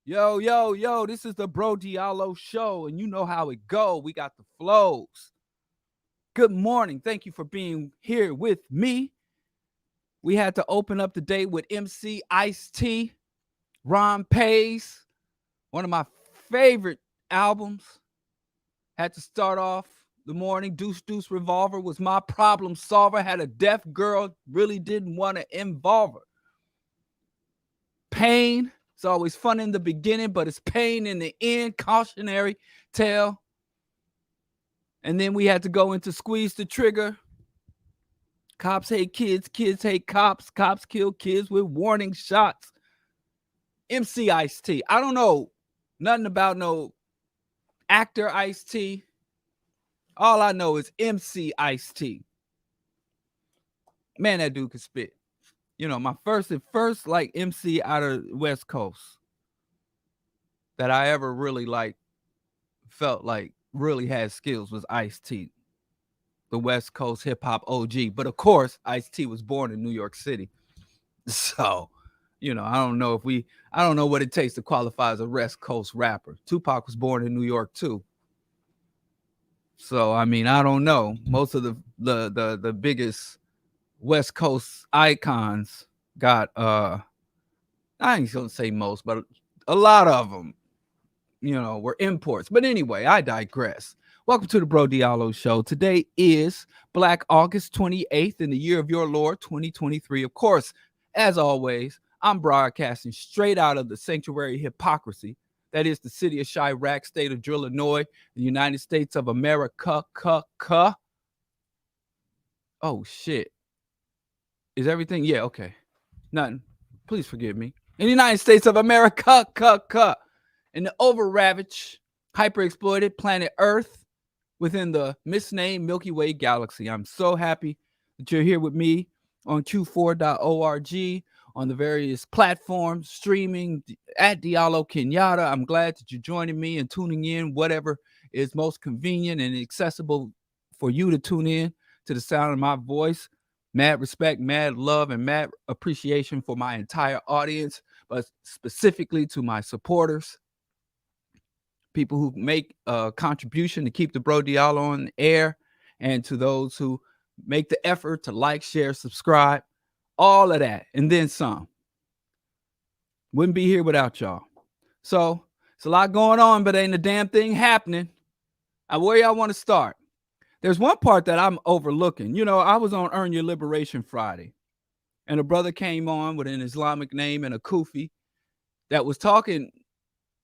Yo, yo, yo, this is the BroDiallo show, and you know how it go. We got the flows. Good morning. Thank you for being here with me. We had to open up the day with MC Ice T, Ron Pays, one of my favorite albums. Had to start off the morning. Deuce Deuce Revolver was my problem solver. Had a deaf girl, really didn't want to involve her. Pain. It's always fun in the beginning, but it's pain in the end. Cautionary tale. And then we had to go into Squeeze the Trigger. Cops hate kids. Kids hate cops. Cops kill kids with warning shots. MC Ice T. I don't know nothing about no actor Ice T. All I know is MC Ice T. Man, that dude could spit. You know, my first like MC out of West Coast that I ever really felt like really had skills was Ice T, the West Coast hip hop OG. But of course, Ice T was born in New York City. So, you know, I don't know what it takes to qualify as a West Coast rapper. Tupac was born in New York too. So, I mean, I don't know. Most of the biggest West Coast icons got I ain't gonna say most, but a lot of them, you know, were imports. But anyway, I digress. Welcome to the BroDiallo show. Today is Black August 28th in the year of your Lord 2023. Of course, as always, I'm broadcasting straight out of the sanctuary hypocrisy. That is the city of Chirac, state of Illinois, the United States of America. Oh shit. Is everything? Yeah, okay. Nothing. Please forgive me. In the United States of America, in the over-ravaged, hyper-exploited planet Earth within the misnamed Milky Way galaxy. I'm so happy that you're here with me on q4.org, on the various platforms, streaming at Diallo Kenyatta. I'm glad that you're joining me and tuning in, whatever is most convenient and accessible for you to tune in to the sound of my voice. Mad respect, mad love, and mad appreciation for my entire audience, but specifically to my supporters, people who make a contribution to keep the BroDiallo on the air, and to those who make the effort to like, share, subscribe, all of that, and then some. Wouldn't be here without y'all. So it's a lot going on, but ain't a damn thing happening. Where y'all want to start? There's one part that I'm overlooking. You know, I was on Earn Your Liberation Friday, and a brother came on with an Islamic name and a kufi that was talking,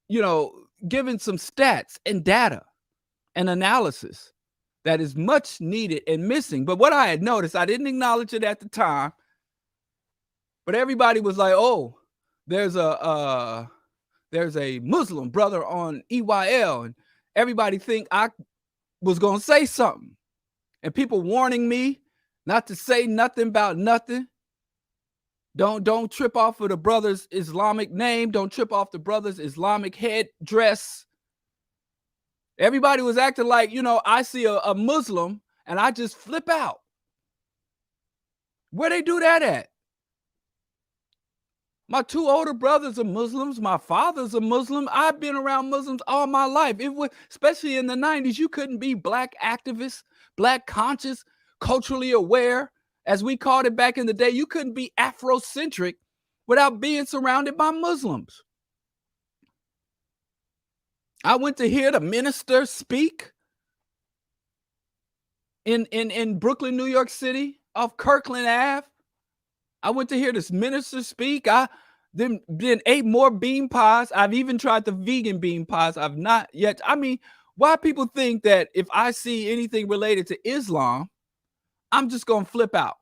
you know, giving some stats and data and analysis that is much needed and missing. But what I had noticed, I didn't acknowledge it at the time, but everybody was like, oh, there's a Muslim brother on EYL, and everybody think I was going to say something, and people warning me not to say nothing about nothing. Don't trip off of the brother's Islamic name. Don't trip off the brother's Islamic headdress. Everybody was acting like, you know, I see a Muslim and I just flip out. Where they do that at? My two older brothers are Muslims. My father's a Muslim. I've been around Muslims all my life. It was, especially in the 90s, you couldn't be black activist, black conscious, culturally aware, as we called it back in the day. You couldn't be Afrocentric without being surrounded by Muslims. I went to hear the minister speak in Brooklyn, New York City, off Kirkland Ave. I went to hear this minister speak. I then ate more bean pies. I've even tried the vegan bean pies. I've not yet. I mean, why people think that if I see anything related to Islam, I'm just going to flip out?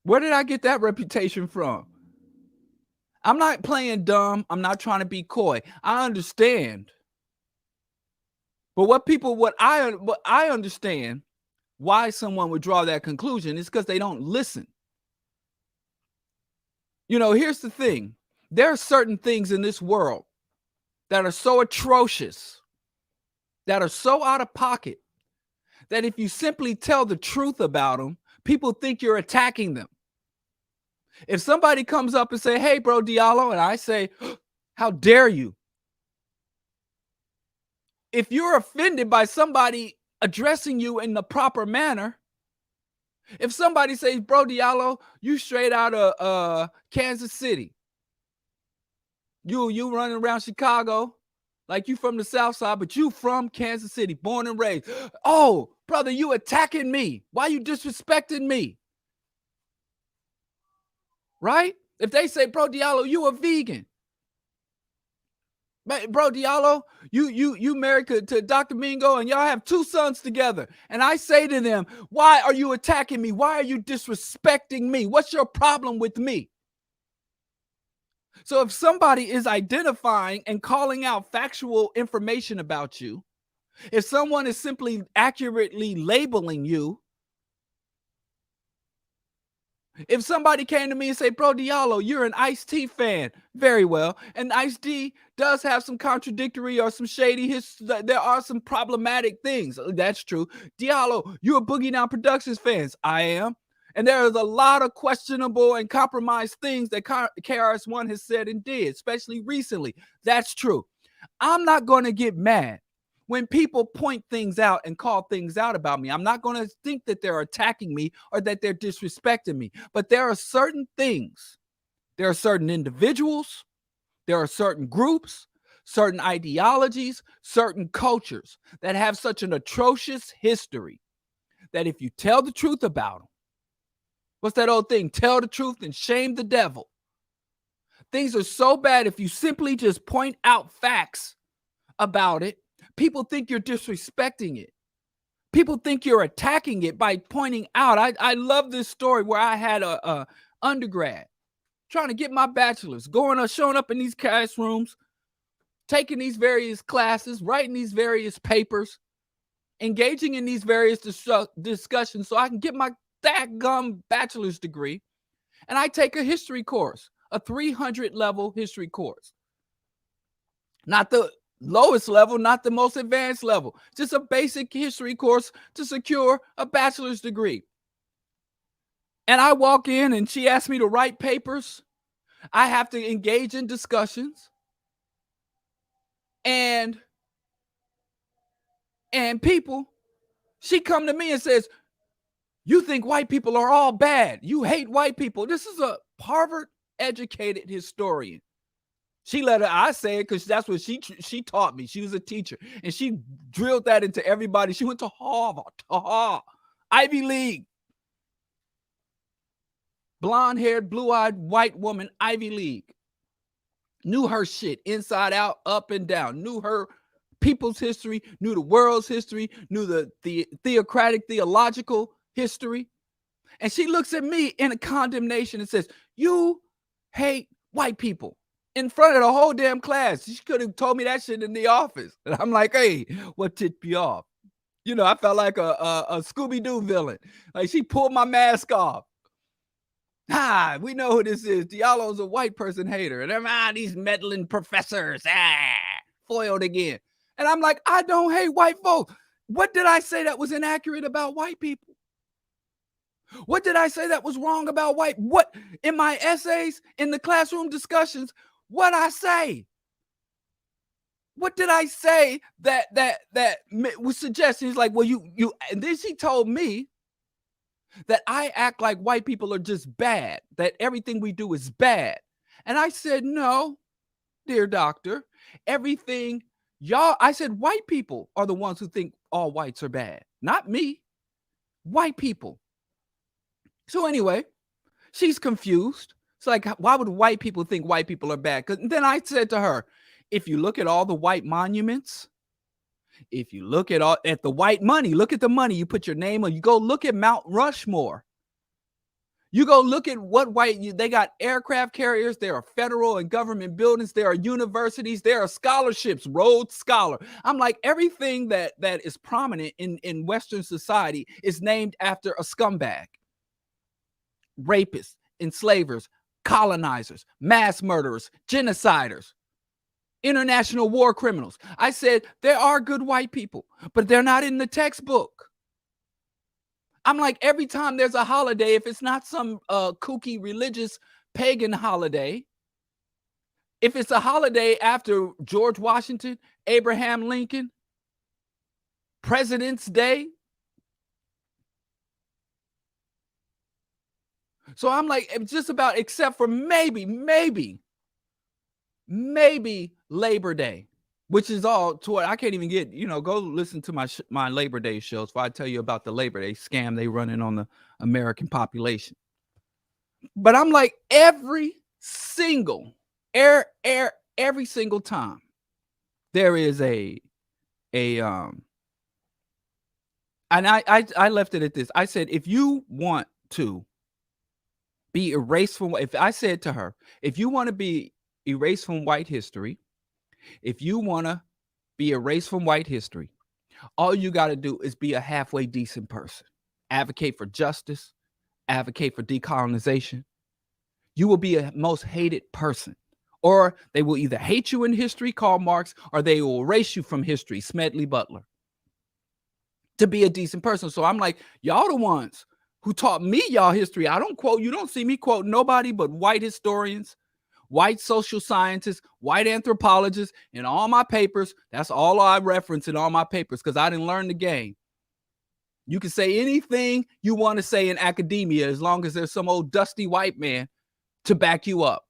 Where did I get that reputation from? I'm not playing dumb. I'm not trying to be coy. I understand. But what I understand why someone would draw that conclusion is because they don't listen. You know, here's the thing. There are certain things in this world that are so atrocious, that are so out of pocket, that if you simply tell the truth about them, people think you're attacking them. If somebody comes up and say, "Hey, BroDiallo," and I say, "How dare you?" If you're offended by somebody addressing you in the proper manner, if somebody says, "BroDiallo, you straight out of Kansas City. You running around Chicago like you from the South Side, but you from Kansas City, born and raised." Oh, brother, you attacking me. Why you disrespecting me? Right? If they say, "BroDiallo, you a vegan." BroDiallo, you married to Dr. Mingo and y'all have 2 sons together. And I say to them, "Why are you attacking me? Why are you disrespecting me? What's your problem with me?" So if somebody is identifying and calling out factual information about you, if someone is simply accurately labeling you, if somebody came to me and say, "BroDiallo, you're an Ice-T fan." Very well. And Ice-T does have some contradictory or some shady there are some problematic things. That's true. "Diallo, you're a Boogie Down Productions fans." I am. And there is a lot of questionable and compromised things that KRS-One has said and did, especially recently. That's true. I'm not going to get mad when people point things out and call things out about me. I'm not going to think that they're attacking me or that they're disrespecting me. But there are certain things, there are certain individuals, there are certain groups, certain ideologies, certain cultures that have such an atrocious history that if you tell the truth about them, what's that old thing? Tell the truth and shame the devil. Things are so bad if you simply just point out facts about it, people think you're disrespecting it. People think you're attacking it by pointing out. I love this story where I had a undergrad trying to get my bachelor's, showing up in these classrooms, taking these various classes, writing these various papers, engaging in these various discussions so I can get my dadgum bachelor's degree. And I take a history course, a 300 level history course. Not the lowest level, not the most advanced level, just a basic history course to secure a bachelor's degree. And I walk in and she asked me to write papers. I have to engage in discussions. And people, she come to me and says, "You think white people are all bad. You hate white people." This is a Harvard educated historian. She let I say it because that's what she taught me. She was a teacher and she drilled that into everybody. She went to Harvard, Ivy League. Blonde-haired, blue-eyed white woman, Ivy League. Knew her shit inside out, up and down. Knew her people's history, knew the world's history, knew the theological history. And she looks at me in a condemnation and says, "You hate white people." In front of the whole damn class. She could have told me that shit in the office. And I'm like, "Hey, what tipped you off?" You know, I felt like a Scooby-Doo villain. Like she pulled my mask off. We know who this is. Diallo's a white person hater. And these meddling professors. Foiled again. And I'm like, I don't hate white folks. What did I say that was inaccurate about white people? What did I say that was wrong about white? What in my essays, in the classroom discussions, what I say? What did I say that was suggesting? He's like, "Well, you," and then she told me that I act like white people are just bad, that everything we do is bad. And I said, "No, dear doctor, everything I said, white people are the ones who think all whites are bad, not me, white people." So anyway, she's confused. It's like, why would white people think white people are bad? Because then I said to her, if you look at all the white monuments, if you look at the white money, look at the money, you put your name on, you go look at Mount Rushmore. You go look at what they got aircraft carriers, there are federal and government buildings, there are universities, there are scholarships, Rhodes Scholar. I'm like, everything that is prominent in Western society is named after a scumbag. Rapists, enslavers, colonizers, mass murderers, genociders, international war criminals. I said, there are good white people, but they're not in the textbook. I'm like, every time there's a holiday, if it's not some kooky religious pagan holiday, if it's a holiday after George Washington, Abraham Lincoln, President's Day. So I'm like, it's just about, except for maybe Labor Day, which is all toward. I can't even get, go listen to my Labor Day shows before I tell you about the Labor Day scam they running on the American population. But I'm like, every single time there is and I left it at this. I said, if you want to be erased from, if I said to her, if you want to be erased from white history, if you want to be erased from white history, all you got to do is be a halfway decent person. Advocate for justice, advocate for decolonization. You will be a most hated person. Or they will either hate you in history, Karl Marx, or they will erase you from history, Smedley Butler, to be a decent person. So I'm like, y'all the ones who taught me y'all history. I don't quote, you don't see me quote nobody but white historians, white social scientists, white anthropologists in all my papers. That's all I reference in all my papers because I didn't learn the game. You can say anything you want to say in academia as long as there's some old dusty white man to back you up.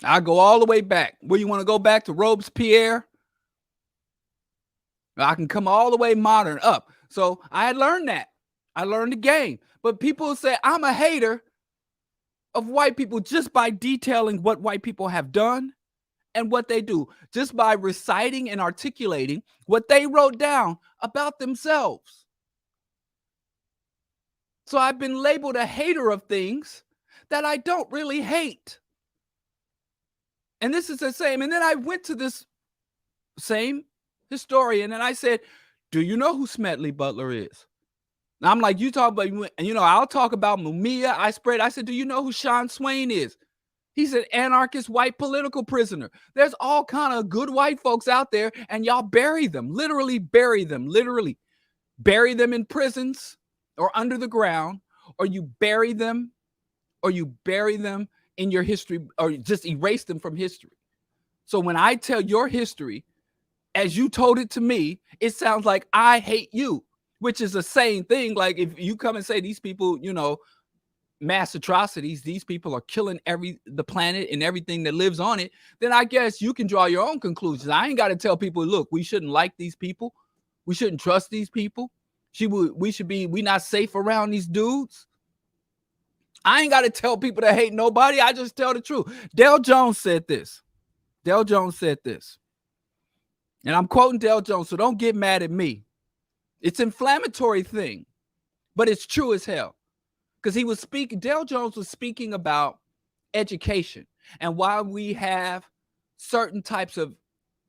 I go all the way back. Where you want to go back to Robespierre? I can come all the way modern up. So I had learned that. I learned the game. But people say I'm a hater of white people just by detailing what white people have done and what they do, just by reciting and articulating what they wrote down about themselves. So I've been labeled a hater of things that I don't really hate. And this is the same. And then I went to this same historian and I said, do you know who Smedley Butler is? Now I'm like, you talk about, I'll talk about Mumia. I said, do you know who Sean Swain is? He's an anarchist white political prisoner. There's all kind of good white folks out there and y'all bury them, literally bury them in prisons or under the ground, or you bury them in your history, or just erase them from history. So when I tell your history, as you told it to me, it sounds like I hate you, which is the same thing. Like if you come and say these people, mass atrocities, these people are killing the planet and everything that lives on it, then I guess you can draw your own conclusions. I ain't got to tell people, look, we shouldn't like these people. We shouldn't trust these people. We not safe around these dudes. I ain't got to tell people to hate nobody. I just tell the truth. Dale Jones said this. And I'm quoting Dale Jones, so don't get mad at me. It's an inflammatory thing, but it's true as hell. Because Dale Jones was speaking about education and why we have certain types of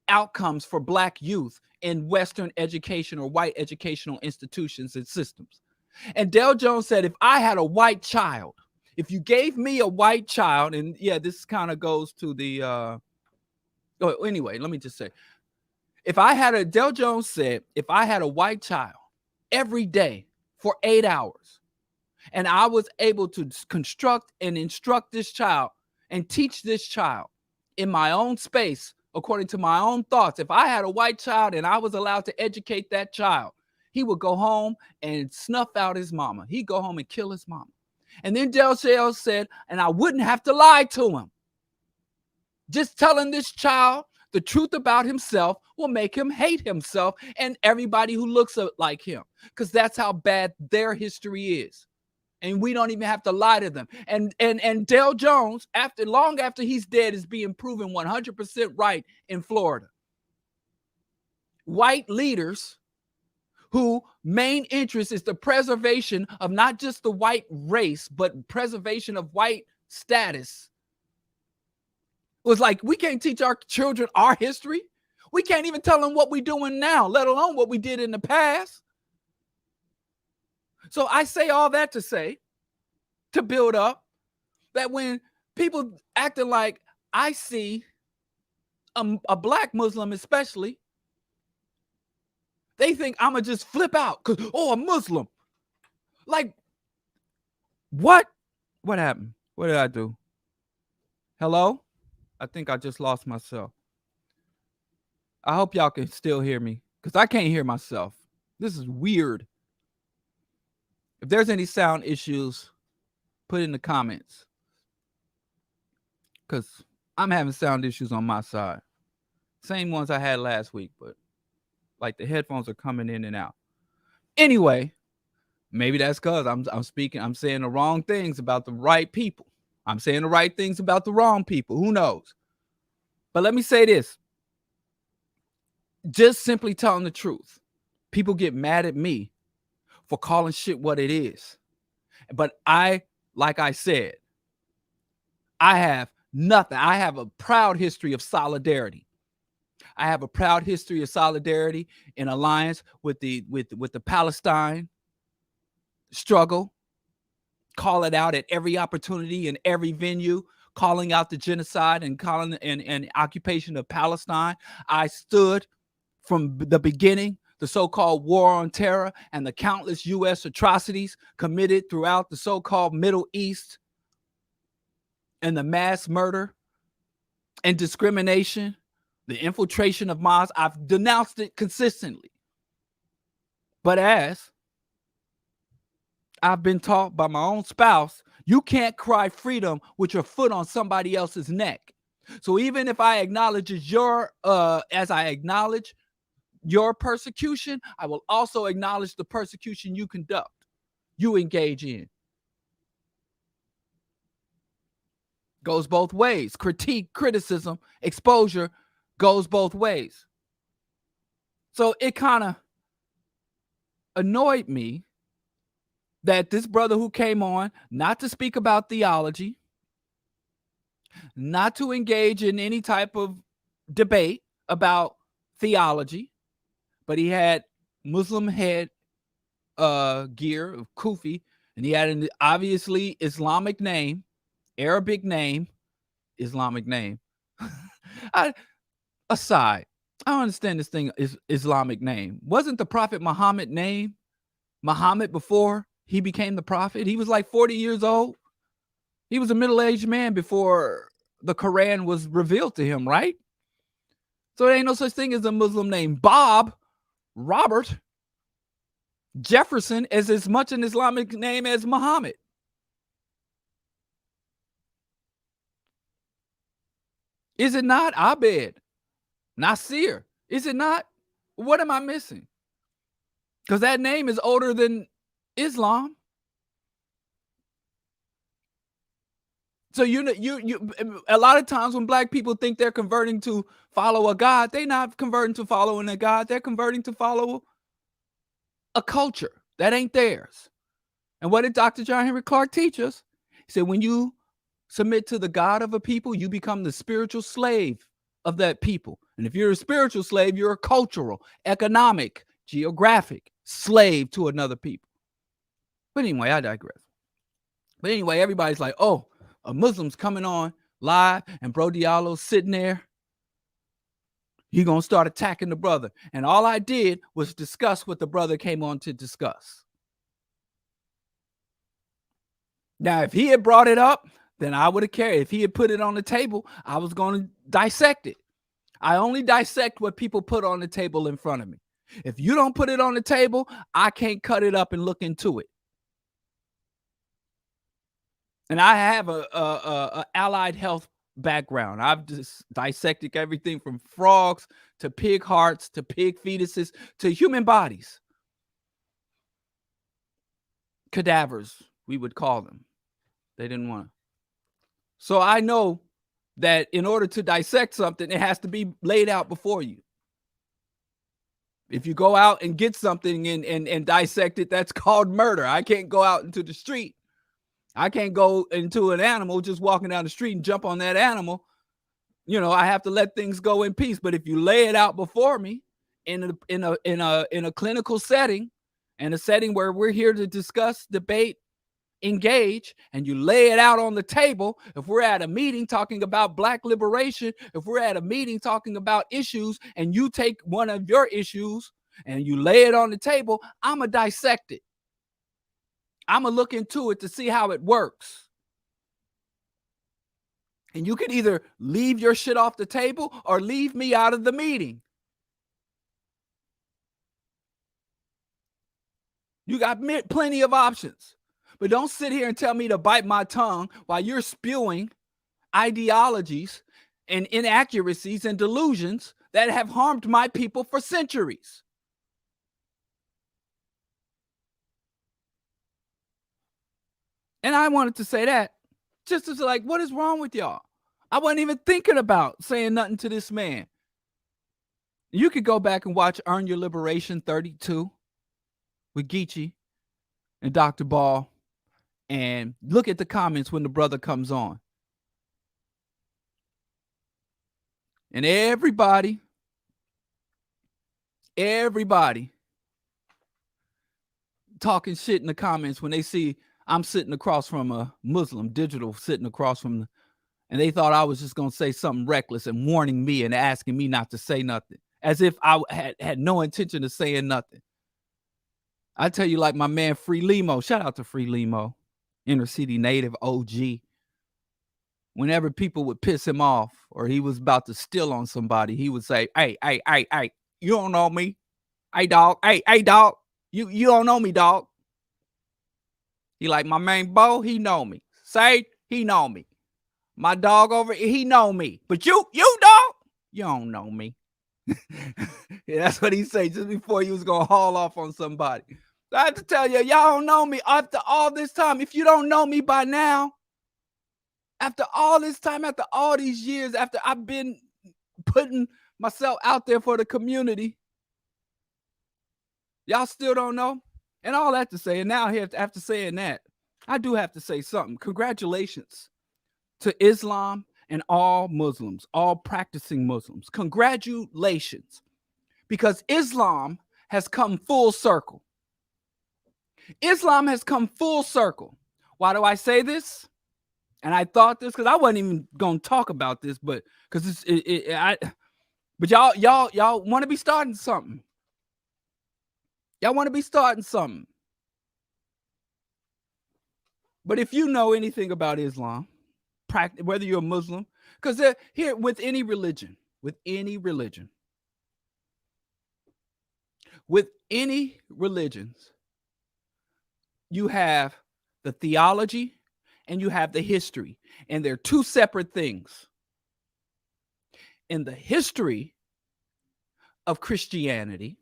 outcomes for Black youth in Western education or white educational institutions and systems. And Dale Jones said, if I had a white child, if you gave me a white child, and yeah, this kind of goes to the, anyway, let me just say, Dale Jones said, if I had a white child every day for 8 hours, and I was able to construct and instruct this child and teach this child in my own space, according to my own thoughts, if I had a white child and I was allowed to educate that child, he would go home and snuff out his mama. He'd go home and kill his mama. And then Dale Jones said, and I wouldn't have to lie to him. Just telling this child the truth about himself will make him hate himself and everybody who looks like him, because that's how bad their history is. And we don't even have to lie to them. And Dale Jones, long after he's dead, is being proven 100% right in Florida. White leaders whose main interest is the preservation of not just the white race, but preservation of white status, was like, we can't teach our children our history. We can't even tell them what we're doing now, let alone what we did in the past. So I say all that to say, to build up, that when people acting like I see a Black Muslim especially They think I'm going to just flip out because, oh, I'm Muslim. Like, what? What happened? What did I do? Hello? I think I just lost myself. I hope y'all can still hear me because I can't hear myself. This is weird. If there's any sound issues, put it in the comments because I'm having sound issues on my side. Same ones I had last week, but like the headphones are coming in and out. Anyway, maybe that's because I'm saying the wrong things about the right people. I'm saying the right things about the wrong people. Who knows? But let me say this. Just simply telling the truth. People get mad at me for calling shit what it is. But like I said, I have nothing. I have a proud history of solidarity. I have a proud history of solidarity in alliance with the Palestine struggle. Call it out at every opportunity and every venue, calling out the genocide and calling and occupation of Palestine. I stood from the beginning, the so-called war on terror and the countless U.S. atrocities committed throughout the so-called Middle East and the mass murder and discrimination, the infiltration of mosques. I've denounced it consistently. But as I've been taught by my own spouse, you can't cry freedom with your foot on somebody else's neck. So even if I acknowledge as I acknowledge your persecution, I will also acknowledge the persecution you conduct, you engage in. Goes both ways. Critique, criticism, exposure goes both ways. So it kind of annoyed me that this brother who came on, not to speak about theology, not to engage in any type of debate about theology, but he had Muslim head gear of kufi, and he had an obviously Islamic name, Arabic name, Islamic name. Aside, I don't understand this thing is Islamic name. Wasn't the Prophet Muhammad name Muhammad before he became the prophet? He was like 40 years old. He was a middle-aged man before the Quran was revealed to him, right? So there ain't no such thing as a Muslim name. Bob, Robert, Jefferson is as much an Islamic name as Muhammad. Is it not? Abed, Nasir. Is it not? What am I missing? Because that name is older than Islam. So you a lot of times when black people think they're converting to follow a God, they're not converting to following a God. They're converting to follow a culture that ain't theirs. And what did Dr. John Henry Clarke teach us? He said, when you submit to the God of a people, you become the spiritual slave of that people. And if you're a spiritual slave, you're a cultural, economic, geographic slave to another people. But anyway, I digress. But anyway, everybody's like, oh, a Muslim's coming on live and BroDiallo sitting there. He gonna start attacking the brother. And all I did was discuss what the brother came on to discuss. Now, if he had brought it up, then I would have cared. If he had put it on the table, I was going to dissect it. I only dissect what people put on the table in front of me. If you don't put it on the table, I can't cut it up and look into it. And I have a allied health background. I've just dissected everything from frogs to pig hearts to pig fetuses to human bodies. Cadavers, we would call them. They didn't want to. So I know that in order to dissect something, it has to be laid out before you. If you go out and get something and dissect it, that's called murder. I can't go out into the street. I can't go into an animal just walking down the street and jump on that animal. You know, I have to let things go in peace. But if you lay it out before me in a clinical setting, and a setting where we're here to discuss, debate, engage, and you lay it out on the table, if we're at a meeting talking about Black liberation, if we're at a meeting talking about issues and you take one of your issues and you lay it on the table, I'm going to dissect it. I'm going to look into it to see how it works. And you can either leave your shit off the table or leave me out of the meeting. You got plenty of options. But don't sit here and tell me to bite my tongue while you're spewing ideologies and inaccuracies and delusions that have harmed my people for centuries. And I wanted to say that just as like, what is wrong with y'all? I wasn't even thinking about saying nothing to this man. You could go back and watch Earn Your Liberation 32 with Geechee and Dr. Ball and look at the comments when the brother comes on. And everybody talking shit in the comments when they see I'm sitting across from a Muslim, digital sitting across from the, and they thought I was just going to say something reckless and warning me and asking me not to say nothing, as if I had no intention of saying nothing. I tell you, like my man Free Limo, shout out to Free Limo, inner city native OG. Whenever people would piss him off or he was about to steal on somebody, he would say, hey, you don't know me. Hey, dog. Hey, dog. You don't know me, dog. He like, my man Bo, he know me. Say, he know me. My dog over, he know me. But you dog, you don't know me. Yeah, that's what he said just before he was going to haul off on somebody. I have to tell you, y'all don't know me after all this time. If you don't know me by now, after all this time, after all these years, after I've been putting myself out there for the community, y'all still don't know? And all that to say, and now after saying that, I do have to say something. Congratulations to Islam and all Muslims, all practicing Muslims. Congratulations, because Islam has come full circle. Islam has come full circle. Why do I say this? And I thought this because I wasn't even going to talk about this, but because but y'all want to be starting something. Y'all want to be starting something. But if you know anything about Islam, whether you're a Muslim, because here with any religion, with any religions, you have the theology and you have the history, and they're two separate things. In the history of Christianity,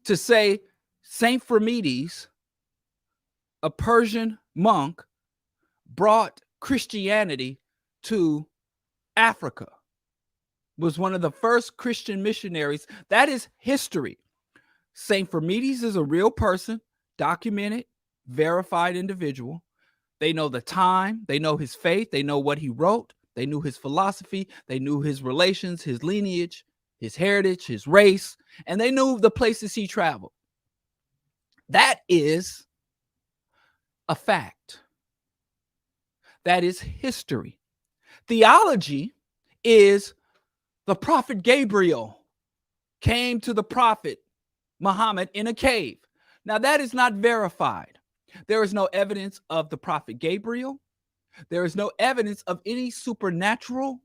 to say Saint Phromedes, a Persian monk, brought Christianity to Africa, was one of the first Christian missionaries. That is history. Saint Phromedes is a real person, documented, verified individual. They know the time, they know his faith, they know what he wrote, they knew his philosophy, they knew his relations, his lineage, his heritage, his race, and they knew the places he traveled. That is a fact. That is history. Theology is the prophet Gabriel came to the prophet Muhammad in a cave. Now, that is not verified. There is no evidence of the prophet Gabriel. There is no evidence of any supernatural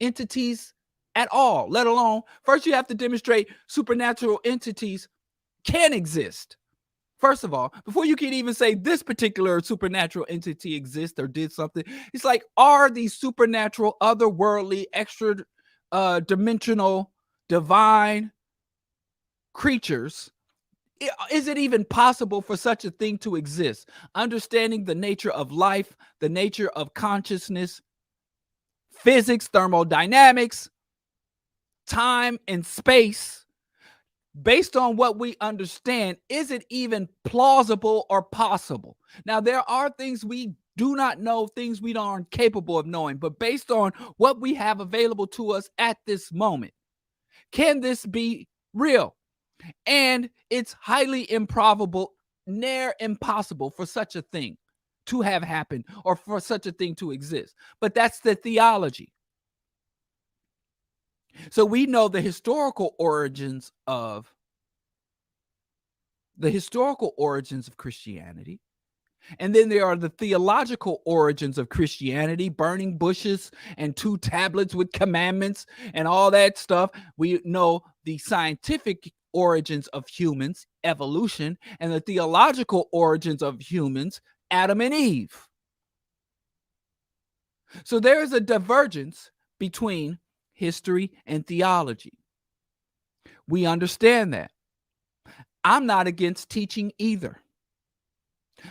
entities at all, let alone, first you have to demonstrate supernatural entities can exist. First of all, before you can even say this particular supernatural entity exists or did something, it's like, are these supernatural, otherworldly, extra dimensional, divine creatures, is it even possible for such a thing to exist? Understanding the nature of life, the nature of consciousness, physics, thermodynamics, time and space, based on what we understand, is it even plausible or possible? Now, there are things we do not know, things we aren't capable of knowing, but based on what we have available to us at this moment, can this be real? And it's highly improbable, near impossible for such a thing to have happened or for such a thing to exist. But that's the theology. So we know the historical origins of Christianity. And then there are the theological origins of Christianity, burning bushes and 2 tablets with commandments and all that stuff. We know the scientific origins of humans, evolution, and the theological origins of humans, Adam and Eve. So there is a divergence between history and theology. We understand that. I'm not against teaching either.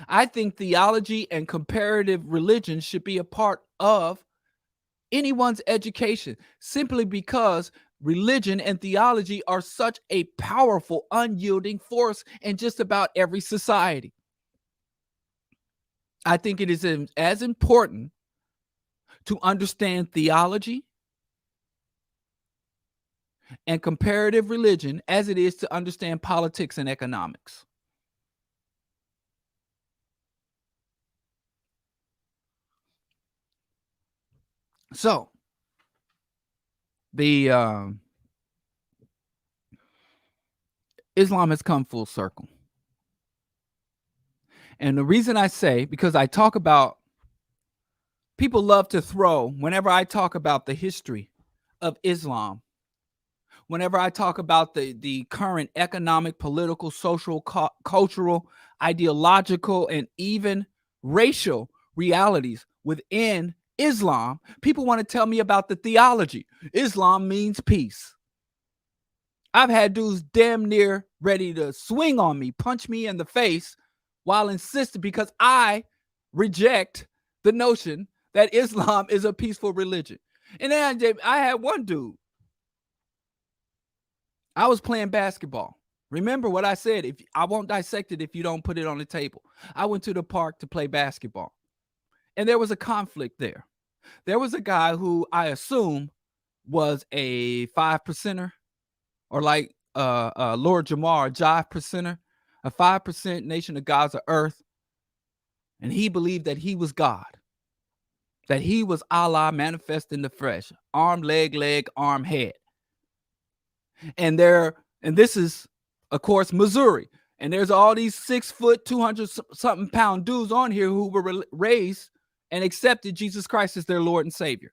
I think theology and comparative religion should be a part of anyone's education, simply because religion and theology are such a powerful, unyielding force in just about every society. I think it is as important to understand theology and comparative religion as it is to understand politics and economics. So, the Islam has come full circle. And the reason I say, because I talk about, people love to throw, whenever I talk about the history of Islam, whenever I talk about the current economic, political, social, cultural, ideological, and even racial realities within Islam, people want to tell me about the theology. Islam means peace. I've had dudes damn near ready to swing on me, punch me in the face, while insisting, because I reject the notion that Islam is a peaceful religion. And then I had one dude. I was playing basketball. Remember what I said, if I won't dissect it if you don't put it on the table. I went to the park to play basketball. And there was a conflict there. There was a guy who I assume was a 5%er, or like Lord Jamar, a jive percenter, a 5% Nation of Gaza Earth. And he believed that he was God, that he was Allah manifest in the flesh, arm, leg, arm, head. And this is, of course, Missouri. And there's all these 6 foot, 200 something pound dudes on here who were raised and accepted Jesus Christ as their Lord and Savior.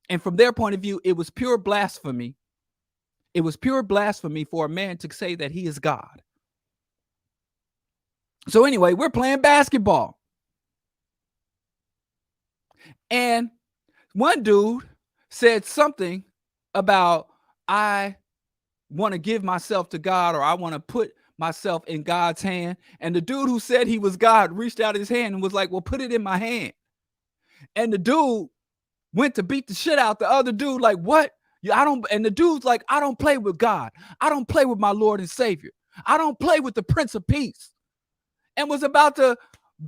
And from their point of view, it was pure blasphemy. It was pure blasphemy for a man to say that he is God. So anyway, we're playing basketball. And one dude said something about, I want to give myself to God, or I want to put myself in God's hand. And the dude who said he was God reached out his hand and was like, well, put it in my hand. And the dude went to beat the shit out the other dude, like, what? And the dude's like, I don't play with God. I don't play with my Lord and Savior. I don't play with the Prince of Peace. And was about to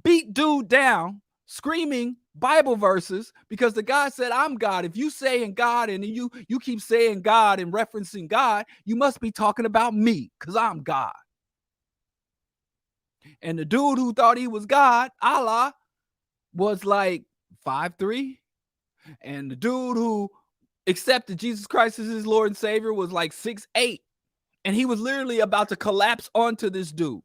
beat dude down, screaming Bible verses, because the guy said, I'm God. If you saying God and you keep saying God and referencing God, you must be talking about me, because I'm God. And the dude who thought he was God, Allah, was like 5'3". And the dude who accepted Jesus Christ as his Lord and Savior was like 6'8". And he was literally about to collapse onto this dude.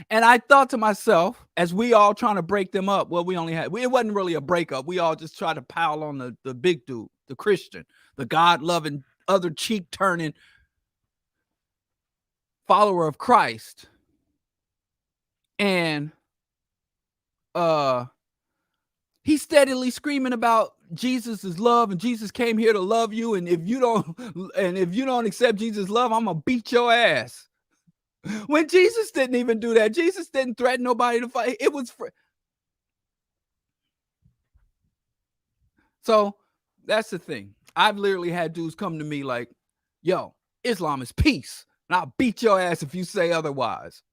And I thought to myself, as we all trying to break them up, well, it wasn't really a breakup. We all just tried to pile on the big dude, the Christian, the God-loving, other cheek-turning follower of Christ. And he's steadily screaming about Jesus is love, and Jesus came here to love you. And if you don't accept Jesus' love, I'm gonna beat your ass. When Jesus didn't even do that. Jesus didn't threaten nobody to fight. It was so that's the thing. I've literally had dudes come to me like, yo, Islam is peace, and I'll beat your ass if you say otherwise.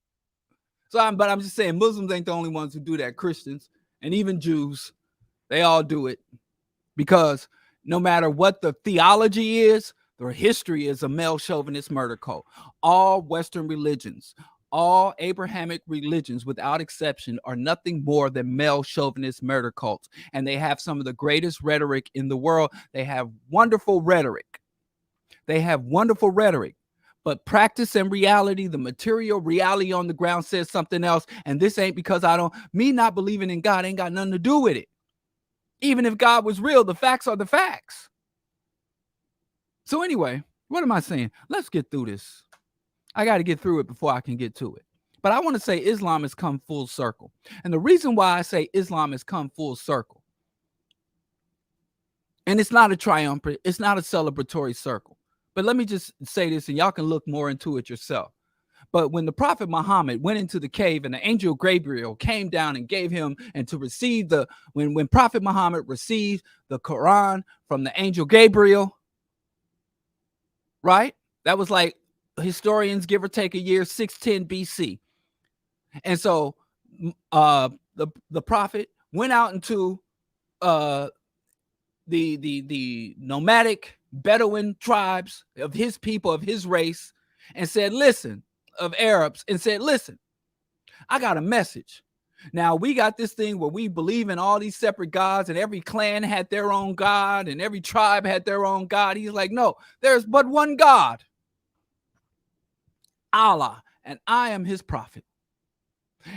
But I'm just saying, Muslims ain't the only ones who do that. Christians and even Jews, they all do it, because no matter what the theology is, their history is a male chauvinist murder cult. All Western religions, All Abrahamic religions, without exception, are nothing more than male chauvinist murder cults. And they have some of the greatest rhetoric in the world. They have wonderful rhetoric. But practice and reality, the material reality on the ground says something else. And this ain't because me not believing in God ain't got nothing to do with it. Even if God was real, the facts are the facts. So anyway, what am I saying? Let's get through this. I got to get through it before I can get to it. But I want to say Islam has come full circle. And the reason why I say Islam has come full circle, and it's not a triumphant, it's not a celebratory circle. But let me just say this, and y'all can look more into it yourself. But when the Prophet Muhammad went into the cave and the angel Gabriel came down and gave him, and to receive when Prophet Muhammad received the Quran from the angel Gabriel, right? That was like, historians give or take a year, 610 BC. And so the prophet went out into the nomadic Bedouin tribes of his people, of his race, and said, listen, of Arabs, and said, listen, I got a message. Now, we got this thing where we believe in all these separate gods, and every clan had their own god, and every tribe had their own god. He's like, no, there's but one God, Allah, and I am his prophet.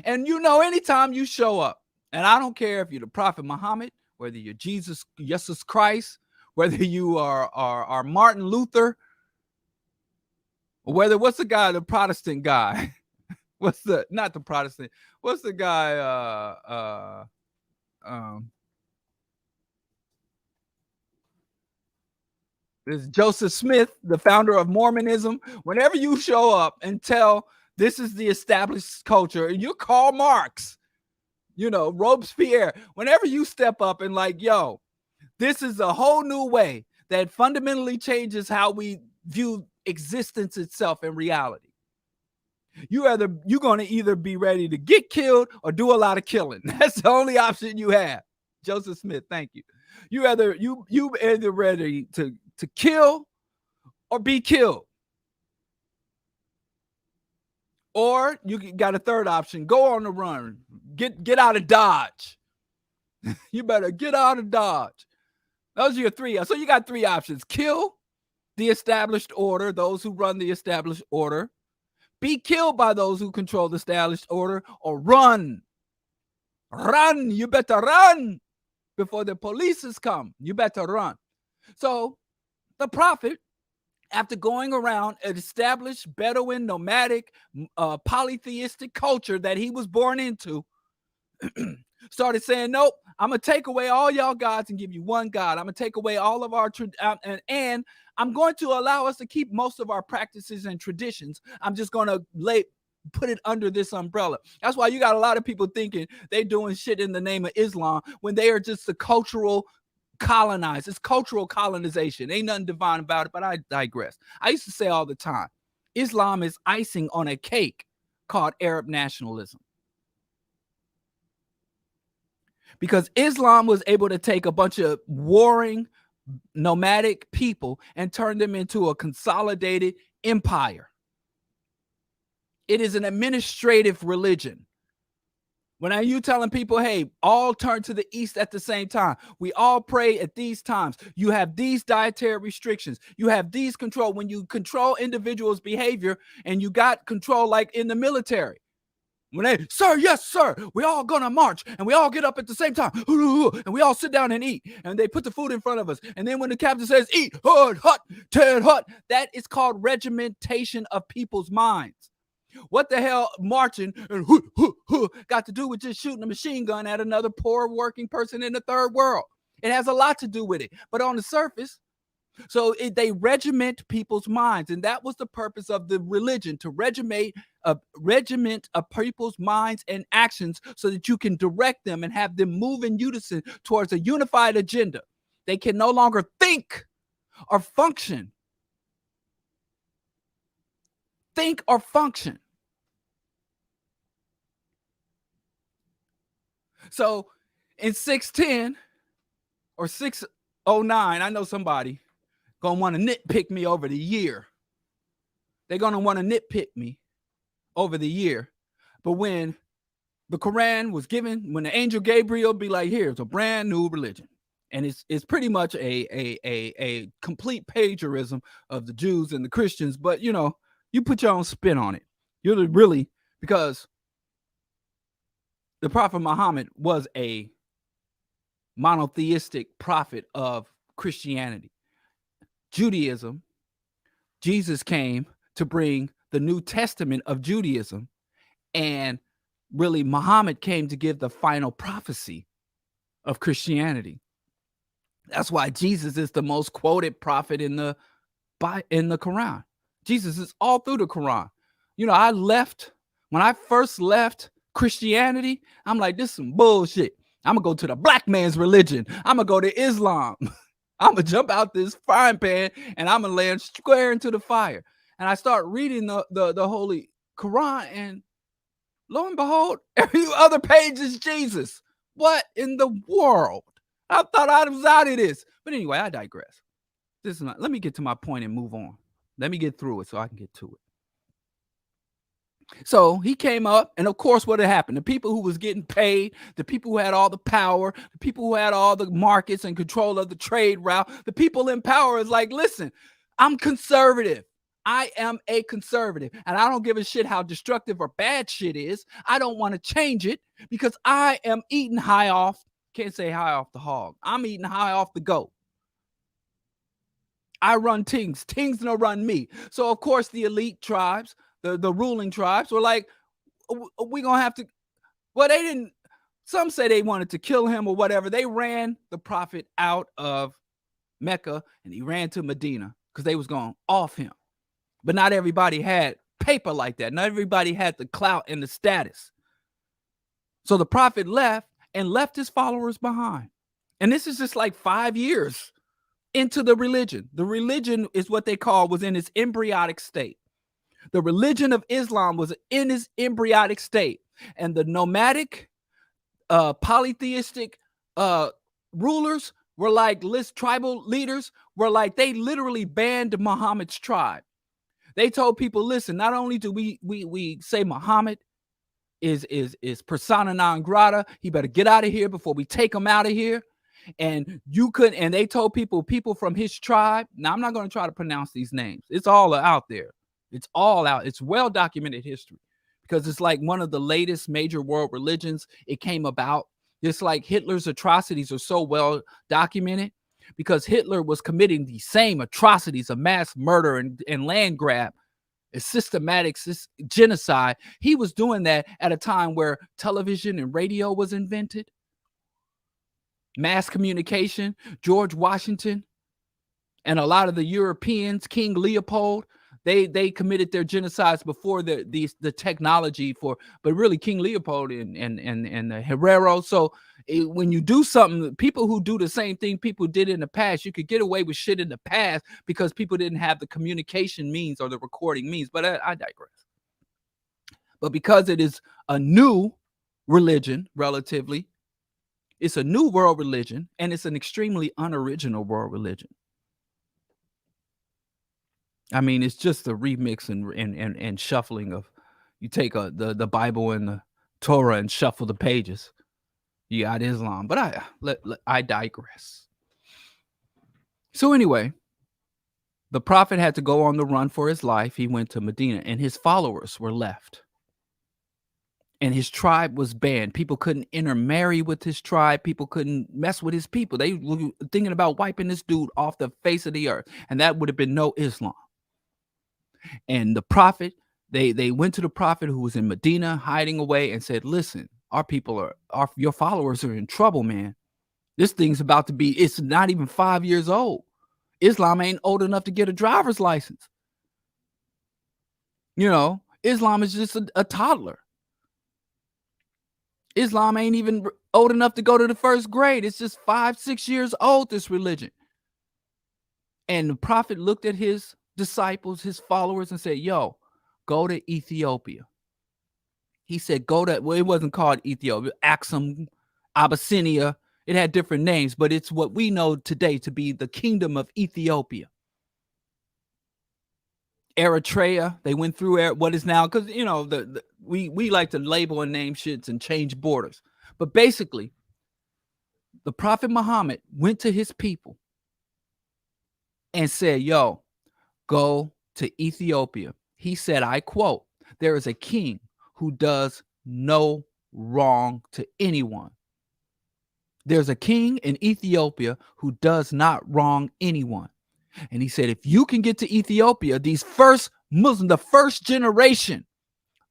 And anytime you show up, and I don't care if you're the Prophet Muhammad, whether you're Jesus Christ, whether you are Martin Luther, or what's the guy, the Protestant guy? Not the Protestant, what's the guy, this Joseph Smith, the founder of Mormonism. Whenever you show up and tell this is the established culture, and you Karl Marx, Robespierre, whenever you step up and like, yo, this is a whole new way that fundamentally changes how we view existence itself and reality. You're going to either be ready to get killed or do a lot of killing. That's the only option you have. Joseph Smith, thank you. You either ready to kill or be killed. Or you got a third option. Go on the run. Get out of Dodge. You better get out of Dodge. Those are your three. So you got three options. Kill the established order, those who run the established order. Be killed by those who control the established order, or run. Run. You better run before the police come. You better run. So the prophet, after going around an established Bedouin, nomadic, polytheistic culture that he was born into, started saying, nope, I'm going to take away all y'all gods and give you one God. I'm going to take away all of our, and I'm going to allow us to keep most of our practices and traditions. I'm just going to put it under this umbrella. That's why you got a lot of people thinking they doing shit in the name of Islam when they are just the cultural colonized. It's cultural colonization. Ain't nothing divine about it, but I digress. I used to say all the time, Islam is icing on a cake called Arab nationalism. Because Islam was able to take a bunch of warring nomadic people and turn them into a consolidated empire. It is an administrative religion. When are you telling people, hey, all turn to the east at the same time? We all pray at these times. You have these dietary restrictions. You have these control. When you control individuals' behavior, and you got control like in the military. When they, sir, yes, sir, we all gonna march, and we all get up at the same time, and we all sit down and eat, and they put the food in front of us. And then when the captain says, eat, hut, Ted, hut, that is called regimentation of people's minds. What the hell marching and got to do with just shooting a machine gun at another poor working person in the third world? It has a lot to do with it, but on the surface. So they regiment people's minds, and that was the purpose of the religion, to regiment of people's minds and actions so that you can direct them and have them move in unison towards a unified agenda. They can no longer think or function. Think or function. So in 610 or 609, I know somebody gonna want to nitpick me over the year. They're gonna want to nitpick me over the year. But when the Quran was given, when the angel Gabriel be like, here's a brand new religion. And it's pretty much a complete plagiarism of the Jews and the Christians. But, you put your own spin on it. You're really, because the Prophet Muhammad was a monotheistic prophet of Christianity. Judaism, Jesus came to bring the New Testament of Judaism, and really Muhammad came to give the final prophecy of Christianity. That's why Jesus is the most quoted prophet in the Quran. Jesus is all through the Quran. When I first left Christianity, I'm like, this is some bullshit. I'm going to go to the black man's religion. I'm going to go to Islam. I'm going to jump out this frying pan and I'm going to land square into the fire. And I start reading the Holy Quran, and lo and behold, every other page is Jesus. What in the world? I thought I was out of this. But anyway, I digress. Let me get to my point and move on. Let me get through it so I can get to it. So he came up, and of course, what had happened? The people who was getting paid, the people who had all the power, the people who had all the markets and control of the trade route, the people in power is like, listen, I'm conservative. I am a conservative, and I don't give a shit how destructive or bad shit is. I don't want to change it because I am eating high off. Can't say high off the hog. I'm eating high off the goat. I run Tings. Tings don't run me. So, of course, the elite tribes, the ruling tribes were like, we're going to have to, well, they didn't, some say they wanted to kill him or whatever. They ran the prophet out of Mecca, and he ran to Medina because they was going off him. But not everybody had paper like that. Not everybody had the clout and the status. So the prophet left his followers behind. And this is just like 5 years into the religion. The religion is what they was in its embryonic state. The religion of Islam was in its embryonic state. And the nomadic, polytheistic rulers were like, tribal leaders were like, they literally banned Muhammad's tribe. They told people, listen, not only do we say Muhammad is persona non grata, he better get out of here before we take him out of here. And they told people from his tribe. Now, I'm not going to try to pronounce these names. It's all out there. It's all out. It's well documented history because it's like one of the latest major world religions. It came about. It's like Hitler's atrocities are so well documented because Hitler was committing the same atrocities of mass murder and land grab, a systematic genocide. He was doing that at a time where television and radio was invented. Mass communication, George Washington, and a lot of the Europeans, King Leopold, they committed their genocides before the technology but really King Leopold and the Herero. So when you do something, people who do the same thing people did in the past, you could get away with shit in the past because people didn't have the communication means or the recording means. But I digress. But because it is a new religion, relatively, it's a new world religion, and it's an extremely unoriginal world religion. I mean, it's just a remix and shuffling of, you take the Bible and the Torah and shuffle the pages. You got Islam, but I digress. So anyway, the prophet had to go on the run for his life. He went to Medina, and his followers were left. And his tribe was banned. People couldn't intermarry with his tribe. People couldn't mess with his people. They were thinking about wiping this dude off the face of the earth, and that would have been no Islam. And the prophet, they went to the prophet who was in Medina hiding away and said, listen, your followers are in trouble, man. This thing's about to be, it's not even 5 years old. Islam ain't old enough to get a driver's license. Islam is just a toddler. Islam ain't even old enough to go to the first grade. It's just 5-6 years old, this religion. And the prophet looked at his disciples, his followers, and said, yo, go to Ethiopia. He said, it wasn't called Ethiopia, Axum, Abyssinia. It had different names, but it's what we know today to be the kingdom of Ethiopia. Eritrea. They went through what is now, because we like to label and name shits and change borders. But basically, the Prophet Muhammad went to his people and said, yo, go to Ethiopia. He said, I quote, there is a king who does no wrong to anyone. There's a king in Ethiopia who does not wrong anyone. And he said, if you can get to Ethiopia, these first Muslims, the first generation,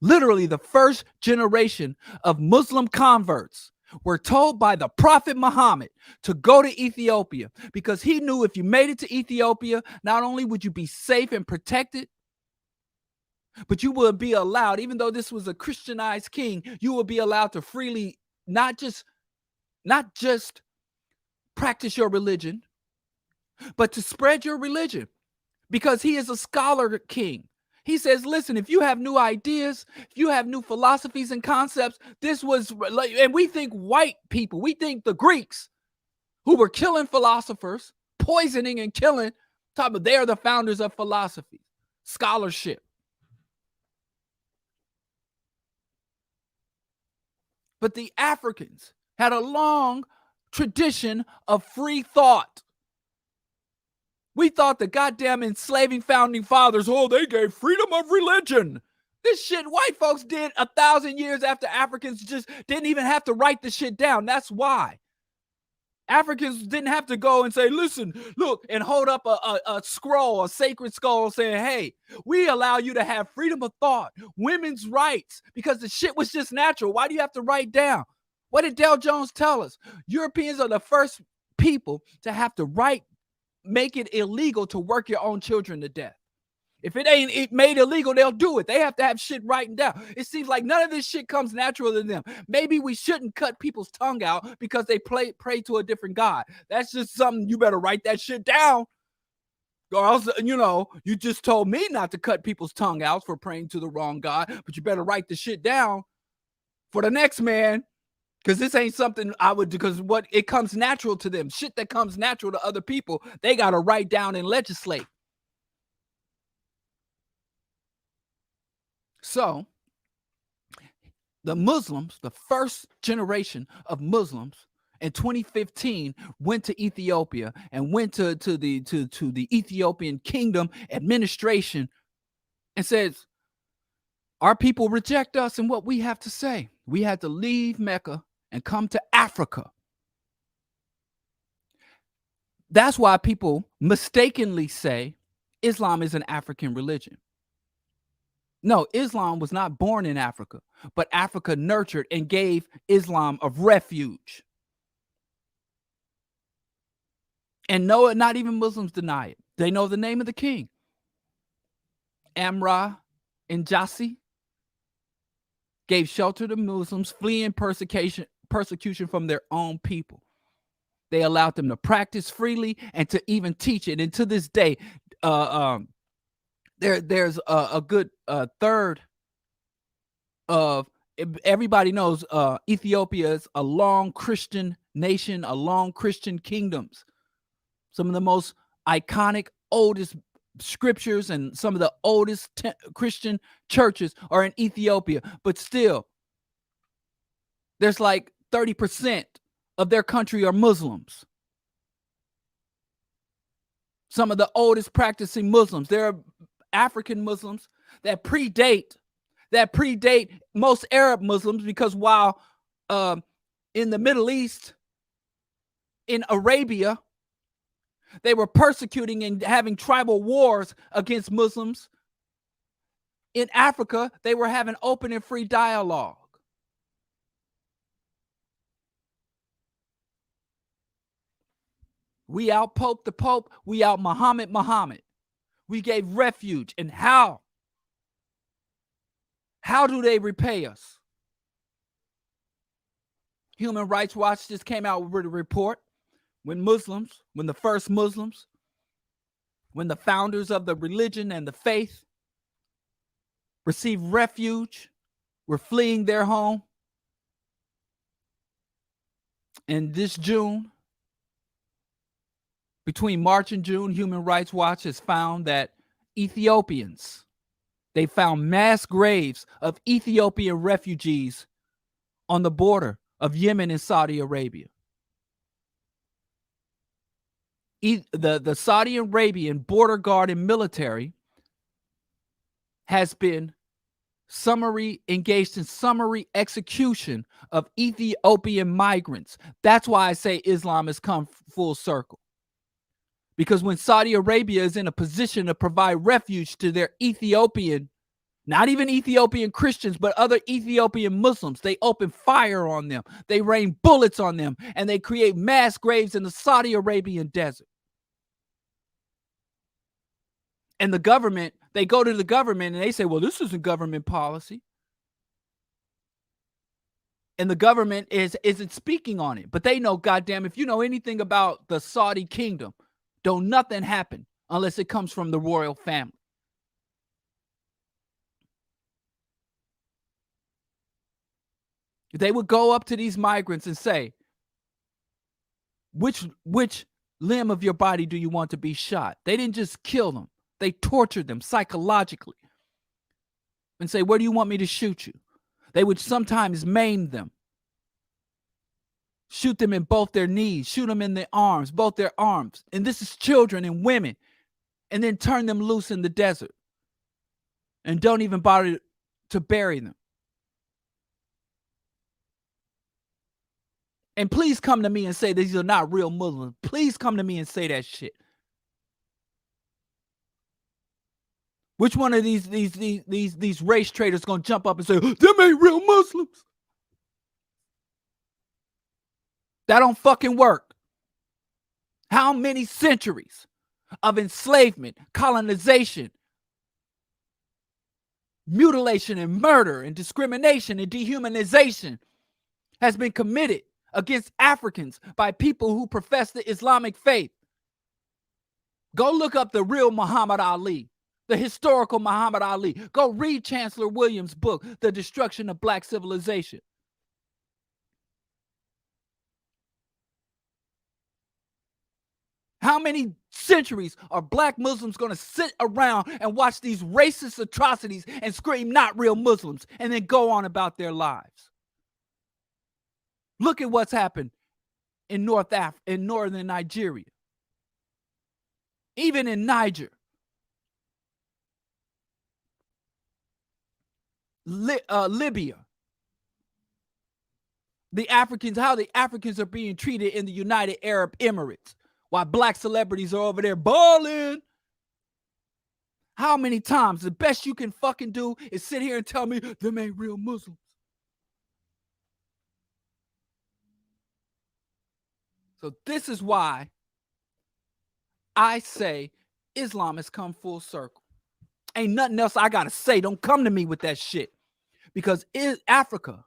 literally the first generation of Muslim converts, were told by the Prophet Muhammad to go to Ethiopia, because he knew if you made it to Ethiopia, not only would you be safe and protected, but you would be allowed, even though this was a Christianized king, you would be allowed to freely not just practice your religion, but to spread your religion, because he is a scholar king. He says, listen, if you have new ideas, if you have new philosophies and concepts, this was, and we think white people, we think the Greeks who were killing philosophers, poisoning and killing, they are the founders of philosophy, scholarship. But the Africans had a long tradition of free thought. We thought the goddamn enslaving founding fathers, they gave freedom of religion. This shit white folks did 1,000 years after Africans just didn't even have to write the shit down. That's why. Africans didn't have to go and say, listen, look, and hold up a scroll, a sacred scroll saying, hey, we allow you to have freedom of thought, women's rights, because the shit was just natural. Why do you have to write down? What did Dale Jones tell us? Europeans are the first people to have to make it illegal to work your own children to death. If it ain't made illegal, they'll do it. They have to have shit written down. It seems like none of this shit comes natural to them. Maybe we shouldn't cut people's tongue out because they pray to a different God. That's just something you better write that shit down. Or else, you just told me not to cut people's tongue out for praying to the wrong God, but you better write the shit down for the next man. Because this ain't something I would do, because it comes natural to them. Shit that comes natural to other people, they got to write down and legislate. So, the Muslims, the first generation of Muslims in 2015 went to Ethiopia and went to the Ethiopian kingdom administration and says, our people reject us and what we have to say. We had to leave Mecca and come to Africa. That's why people mistakenly say Islam is an African religion. No, Islam was not born in Africa, but Africa nurtured and gave Islam a refuge. And no, not even Muslims deny it. They know the name of the king. Amra and Jassi gave shelter to Muslims fleeing persecution from their own people. They allowed them to practice freely and to even teach it. And to this day, there's a good third of, everybody knows Ethiopia is a long Christian nation, a long Christian kingdoms. Some of the most iconic, oldest scriptures and some of the oldest Christian churches are in Ethiopia. But still, there's like 30% of their country are Muslims. Some of the oldest practicing Muslims. There are African Muslims that predate most Arab Muslims, because while in the Middle East, in Arabia, they were persecuting and having tribal wars against Muslims. In Africa, they were having open and free dialogue. We out Pope the Pope. We out Muhammad. We gave refuge. And how? How do they repay us? Human Rights Watch just came out with a report. When the first Muslims, when the founders of the religion and the faith received refuge, were fleeing their home. And this June, between March and June, Human Rights Watch has found that Ethiopians. They found mass graves of Ethiopian refugees on the border of Yemen and Saudi Arabia. The Saudi Arabian border guard and military has been engaged in summary execution of Ethiopian migrants. That's why I say Islam has come full circle. Because when Saudi Arabia is in a position to provide refuge to their Ethiopian, not even Ethiopian Christians, but other Ethiopian Muslims, they open fire on them. They rain bullets on them, and they create mass graves in the Saudi Arabian desert. And the government, they go to the government and they say, well, this isn't government policy. And the government isn't speaking on it. But they know, goddamn, if you know anything about the Saudi kingdom, don't nothing happen unless it comes from the royal family. They would go up to these migrants and say, which limb of your body do you want to be shot? They didn't just kill them. They tortured them psychologically and say, where do you want me to shoot you? They would sometimes maim them, shoot them in both their knees, shoot them in their arms, both their arms. And this is children and women. And then turn them loose in the desert and don't even bother to bury them. And please come to me and say these are not real Muslims. Please come to me and say that shit. Which one of these race traders gonna jump up and say, them ain't real Muslims? That don't fucking work. How many centuries of enslavement, colonization, mutilation and murder and discrimination and dehumanization has been committed against Africans by people who profess the Islamic faith? Go look up the real Muhammad Ali. The historical Muhammad Ali. Go read Chancellor Williams' book, The Destruction of Black Civilization. How many centuries are black Muslims going to sit around and watch these racist atrocities and scream, not real Muslims, and then go on about their lives? Look at what's happened in northern Nigeria. Even in Niger. Libya. How the Africans are being treated in the United Arab Emirates while black celebrities are over there balling. How many times? The best you can fucking do is sit here and tell me them ain't real Muslims. So this is why I say Islam has come full circle. Ain't nothing else I gotta say. Don't come to me with that shit. Because Africa,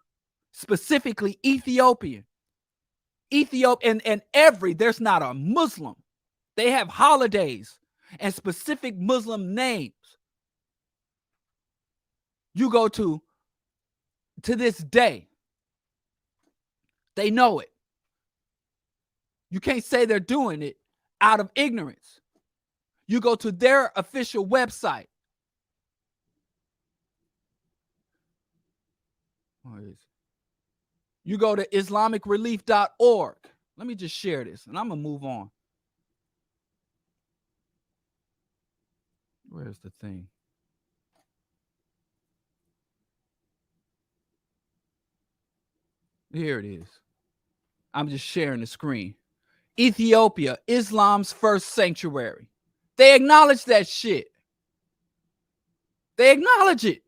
specifically Ethiopia, and there's not a Muslim. They have holidays and specific Muslim names. You go to this day, they know it. You can't say they're doing it out of ignorance. You go to their official website. You go to IslamicRelief.org. Let me just share this and I'm going to move on. Where's the thing? Here it is. I'm just sharing the screen. Ethiopia, Islam's first sanctuary. They acknowledge that shit. They acknowledge it.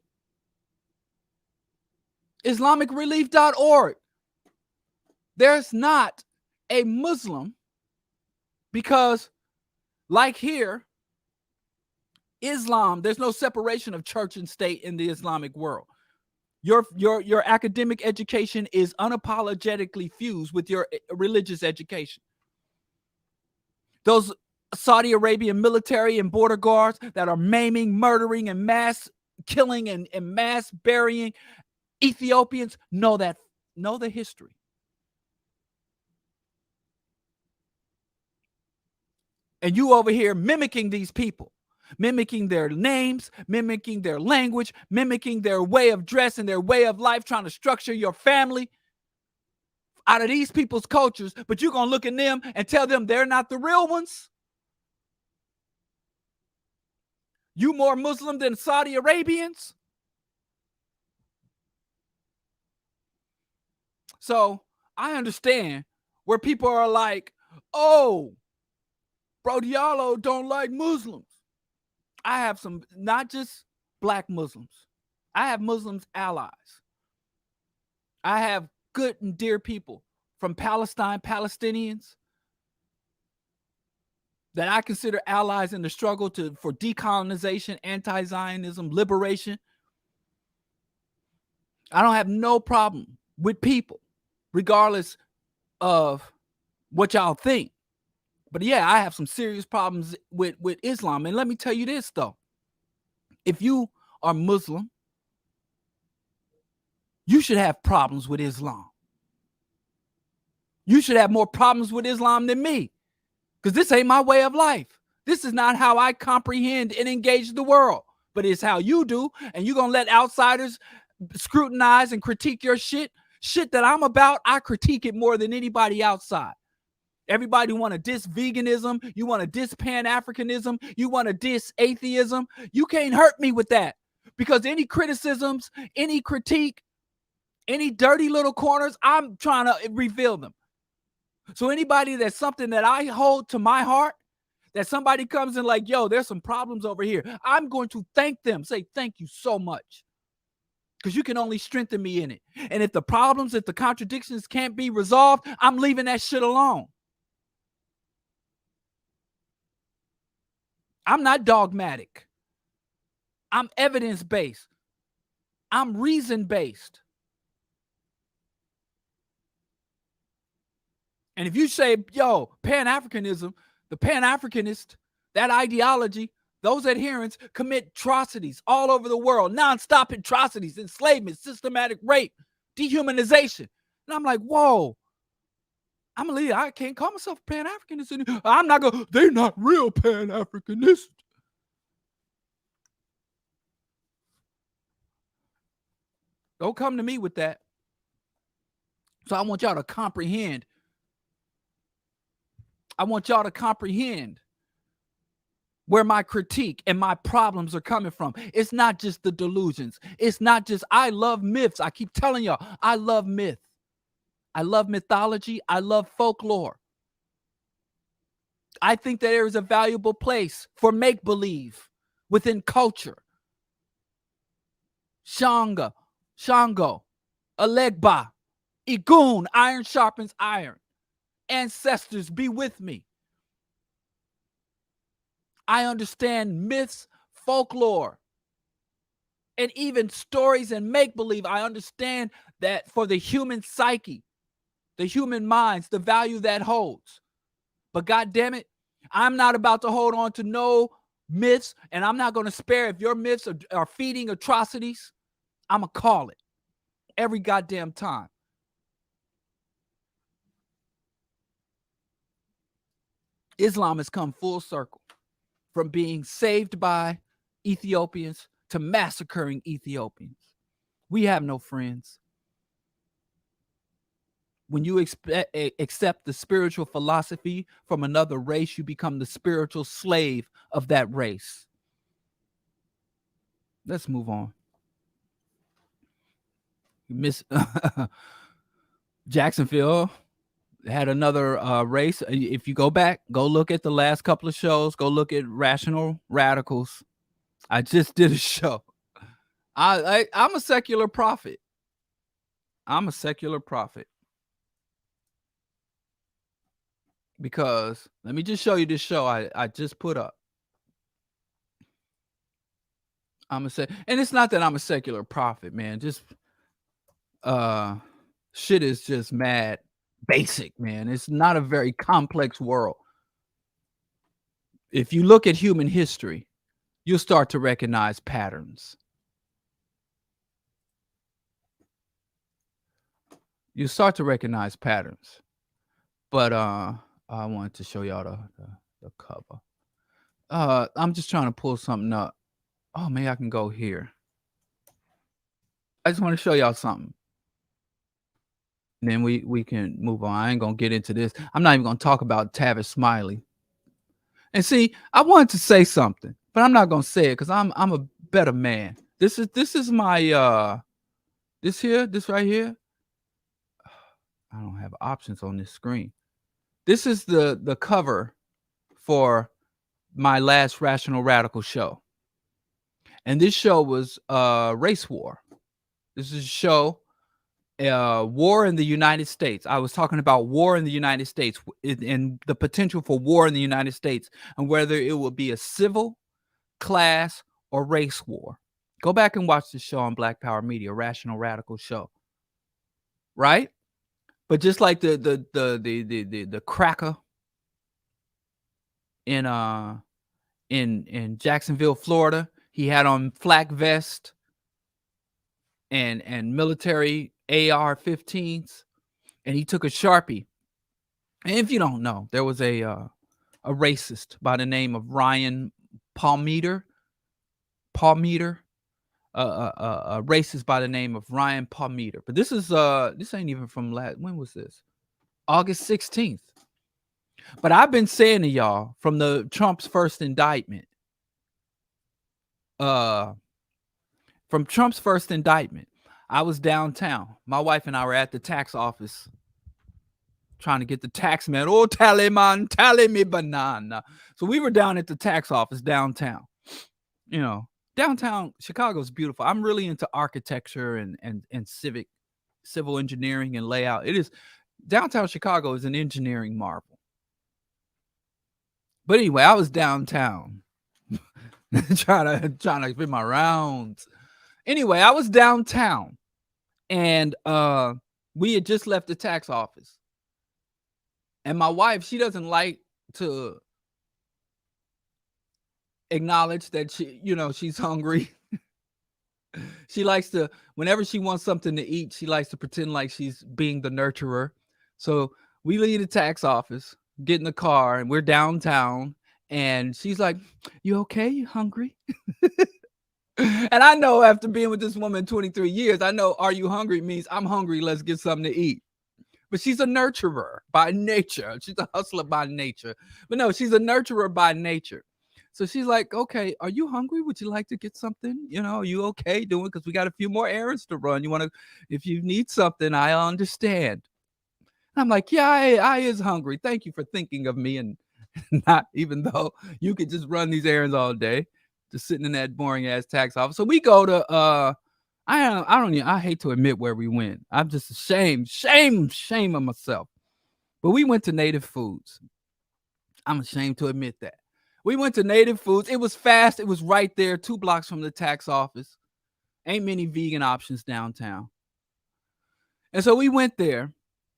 IslamicRelief.org. There's not a Muslim because, like here, Islam, there's no separation of church and state in the Islamic world. Your academic education is unapologetically fused with your religious education. Those Saudi Arabian military and border guards that are maiming, murdering, and mass killing and mass burying Ethiopians know the history. And you over here mimicking these people, mimicking their names, mimicking their language, mimicking their way of dress and their way of life, trying to structure your family out of these people's cultures, but you're going to look at them and tell them they're not the real ones? You more Muslim than Saudi Arabians? So I understand where people are like, oh, BroDiallo don't like Muslims. I have some, not just black Muslims. I have Muslims allies. I have good and dear people from Palestine, Palestinians, that I consider allies in the struggle for decolonization, anti-Zionism, liberation. I don't have no problem with people, regardless of what y'all think. But yeah, I have some serious problems with Islam. And let me tell you this, though. If you are Muslim, you should have problems with Islam. You should have more problems with Islam than me, because this ain't my way of life. This is not how I comprehend and engage the world, but it's how you do. And you're going to let outsiders scrutinize and critique your shit that I'm about. I critique it more than anybody outside. Everybody want to diss veganism. You want to diss Pan-Africanism. You want to diss atheism. You can't hurt me with that, because any criticisms, any critique, any dirty little corners, I'm trying to reveal them. So anybody that's something that I hold to my heart, that somebody comes in like, yo, there's some problems over here, I'm going to thank them, say thank you so much, because you can only strengthen me in it. And if the problems, if the contradictions can't be resolved, I'm leaving that shit alone. I'm not dogmatic. I'm evidence-based. I'm reason-based. And if you say, yo, Pan-Africanism, the Pan-Africanist, that ideology, those adherents commit atrocities all over the world, nonstop atrocities, enslavement, systematic rape, dehumanization. And I'm like, whoa, I'm a leader. I can't call myself Pan-Africanist. I'm not going, they're not real Pan-Africanists. Don't come to me with that. So I want y'all to comprehend. I want y'all to comprehend where my critique and my problems are coming from. It's not just the delusions. It's not just, I love myths. I keep telling y'all, I love myth. I love mythology. I love folklore. I think that there is a valuable place for make-believe within culture. Shango, Alegba, Igun, iron sharpens iron. Ancestors, be with me. I understand myths, folklore, and even stories and make-believe. I understand that for the human psyche, the human minds, the value that holds. But God damn it, I'm not about to hold on to no myths, and I'm not going to spare. If your myths are feeding atrocities, I'm going to call it every goddamn time. Islam has come full circle from being saved by Ethiopians to massacring Ethiopians. We have no friends. When you accept the spiritual philosophy from another race, you become the spiritual slave of that race. Let's move on. Miss Jacksonville had another race. If you go back, go look at the last couple of shows. Go look at Rational Radicals. I just did a show. I'm a secular prophet. I'm a secular prophet. Because let me just show you this show I just put up. And it's not that I'm a secular prophet, man. Just shit is just mad basic, man. It's not a very complex world. If you look at human history, you'll start to recognize patterns. You start to recognize patterns. But I wanted to show y'all the cover. I'm just trying to pull something up. Oh, maybe I can go here. I just want to show y'all something. And then we can move on. I ain't gonna get into this. I'm not even gonna talk about Tavis Smiley. And see, I wanted to say something, but I'm not gonna say it because I'm a better man. This is my this right here. I don't have options on this screen. This is the cover for my last Rational Radical show. And this show was Race War. This is a show, war in the United States. I was talking about war in the United States and the potential for war in the United States and whether it will be a civil, class, or race war. Go back and watch the show on Black Power Media, Rational Radical show. Right? But just like the cracker in Jacksonville, Florida, he had on flak vest and military AR-15s, and he took a Sharpie. And if you don't know, there was a racist by the name of Ryan Palmeter, a racist by the name of Ryan Palmeter. But this ain't even from when was this? August 16th. But I've been saying to y'all from the Trump's first indictment, I was downtown. My wife and I were at the tax office trying to get the tax man. Oh, tally man, tally me banana. So we were down at the tax office downtown. You know, downtown Chicago is beautiful. I'm really into architecture and civil engineering and layout. It is downtown Chicago is an engineering marvel. But anyway, I was downtown trying to fit my rounds. Anyway, I was downtown and we had just left the tax office. And my wife, she doesn't like to acknowledge that she's hungry. She likes to, whenever she wants something to eat, she likes to pretend like she's being the nurturer. So we leave the tax office, get in the car, and we're downtown. And she's like, "You okay? You hungry?" And I know after being with this woman 23 years, I know "are you hungry" means I'm hungry, let's get something to eat. But she's a nurturer by nature. She's a hustler by nature. But no, she's a nurturer by nature. So she's like, "Okay, are you hungry? Would you like to get something? Are you okay doing? Because we got a few more errands to run. If you need something, I understand." And I'm like, "Yeah, I is hungry. Thank you for thinking of me." And not even though you could just run these errands all day, just sitting in that boring ass tax office. So we go to I hate to admit where we went. I'm just ashamed, shame of myself. But we went to Native Foods. I'm ashamed to admit that. We went to Native Foods. It was fast. It was right there, 2 blocks from the tax office. Ain't many vegan options downtown. And so we went there.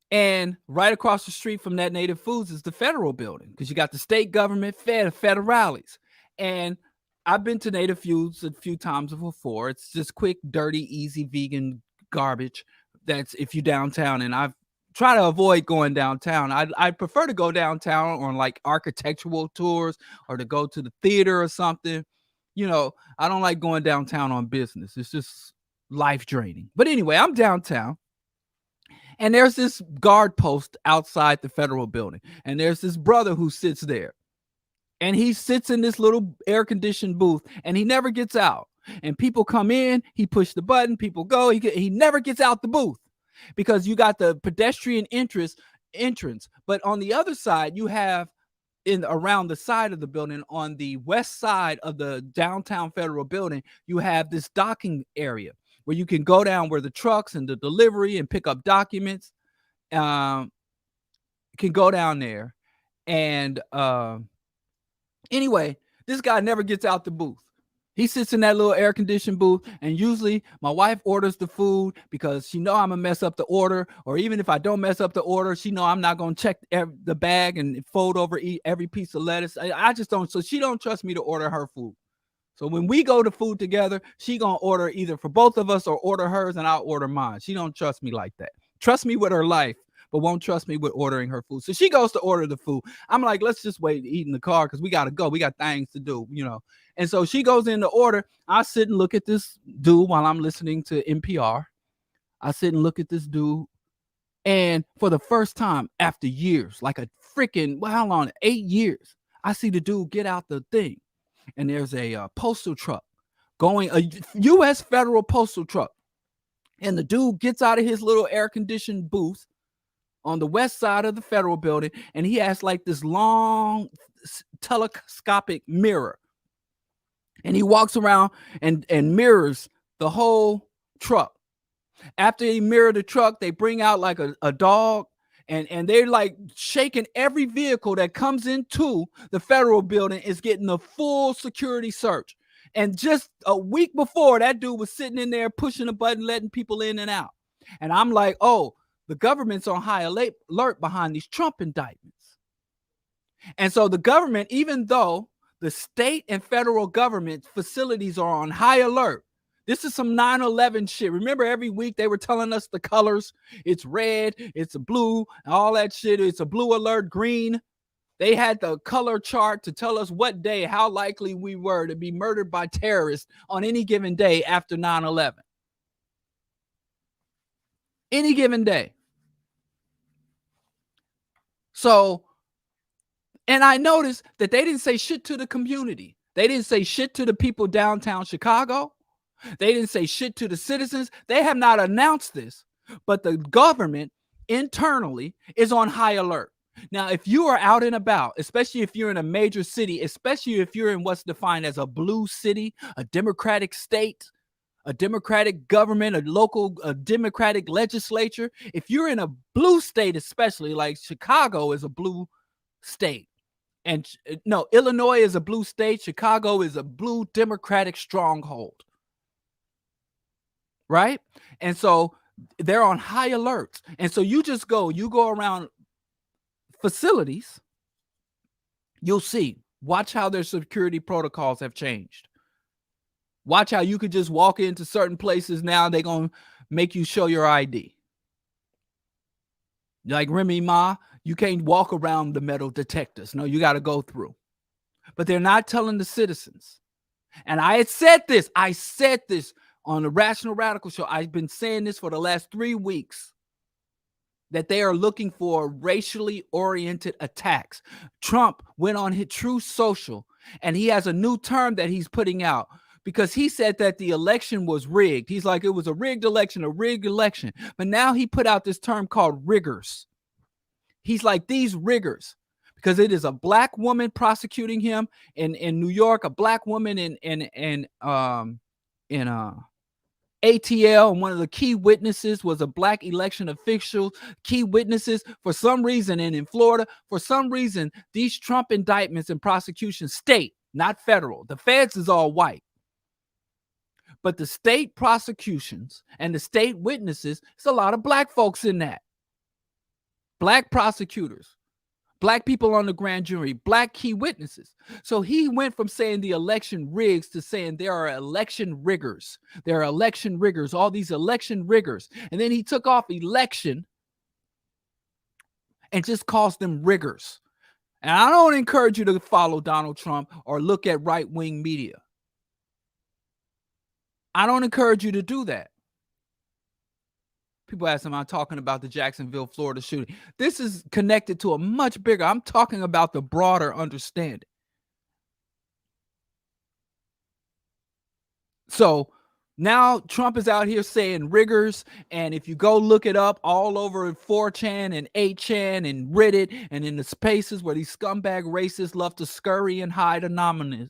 And right across the street from that Native Foods is the federal building because you got the state government, federales. And I've been to Native Foods a few times before. It's just quick, dirty, easy vegan garbage. That's if you downtown. And I've tried to avoid going downtown. I prefer to go downtown on like architectural tours or to go to the theater or something. I don't like going downtown on business. It's just life draining. But anyway, I'm downtown. And there's this guard post outside the federal building. And there's this brother who sits there. And he sits in this little air-conditioned booth. And he never gets out. And people come in. He pushes the button. People go. He never gets out the booth. Because you got the pedestrian entrance. But on the other side, you have around the side of the building, on the west side of the downtown federal building, you have this docking area where you can go down where the trucks and the delivery and pick up documents can go down there. And anyway, this guy never gets out the booth. He sits in that little air-conditioned booth, and usually my wife orders the food because she know I'm going to mess up the order, or even if I don't mess up the order, she know I'm not going to check the bag and fold over every piece of lettuce. I just don't, so she don't trust me to order her food. So when we go to food together, she gonna order either for both of us or order hers and I'll order mine. She don't trust me like that. Trust me with her life, but won't trust me with ordering her food. So she goes to order the food. I'm like, let's just wait to eat in the car because we got to go. We got things to do, And so she goes in to order. I sit and look at this dude while I'm listening to NPR. I sit and look at this dude. And for the first time after years, like a freaking, well, how long? 8 years, I see the dude get out the thing. And there's a postal truck going, a U.S. federal postal truck. And the dude gets out of his little air-conditioned booth on the west side of the federal building, and he has like this long telescopic mirror. And he walks around and mirrors the whole truck. After he mirrored the truck, they bring out like a dog, and they're like shaking every vehicle that comes into the federal building is getting a full security search. And just a week before, that dude was sitting in there pushing a button, letting people in and out. And I'm like, oh, the government's on high alert behind these Trump indictments. And so the government, even though the state and federal government facilities are on high alert, this is some 9/11 shit. Remember, every week they were telling us the colors. It's red, it's a blue, all that shit. It's a blue alert, green. They had the color chart to tell us what day, how likely we were to be murdered by terrorists on any given day after 9/11. Any given day. So, and I noticed that they didn't say shit to the community. They didn't say shit to the people downtown Chicago. They didn't say shit to the citizens. They have not announced this, but the government internally is on high alert. Now, if you are out and about, especially if you're in a major city, especially if you're in what's defined as a blue city, a democratic state, a democratic government, a democratic legislature, if you're in a blue state, especially like Chicago is a blue state. And no, Illinois is a blue state. Chicago is a blue democratic stronghold. Right? And so they're on high alerts. And so you go around facilities, you'll see, watch how their security protocols have changed. Watch how you could just walk into certain places now, they're going to make you show your ID. Like Remy Ma, you can't walk around the metal detectors. No, you got to go through. But they're not telling the citizens. And I said this on the Rational Radical Show. I've been saying this for the last 3 weeks, that they are looking for racially oriented attacks. Trump went on his Truth Social, and he has a new term that he's putting out because he said that the election was rigged. He's like, it was a rigged election. But now he put out this term called riggers. He's like, these riggers, because it is a black woman prosecuting him in New York, a black woman in ATL, and one of the key witnesses was a black election official. Key witnesses, for some reason, and in Florida, for some reason, these Trump indictments and prosecutions, state, not federal. The feds is all white. But the state prosecutions and the state witnesses, there's a lot of black folks in that. Black prosecutors, black people on the grand jury, black key witnesses. So he went from saying the election rigs to saying there are election riggers. There are election riggers, all these election riggers. And then he took off election and just calls them riggers. And I don't encourage you to follow Donald Trump or look at right-wing media. I don't encourage you to do that. People ask, am I talking about the Jacksonville, Florida shooting? This is connected to a much bigger, I'm talking about the broader understanding. So now Trump is out here saying riggers, and if you go look it up all over 4chan and 8chan and Reddit and in the spaces where these scumbag racists love to scurry and hide anonymously.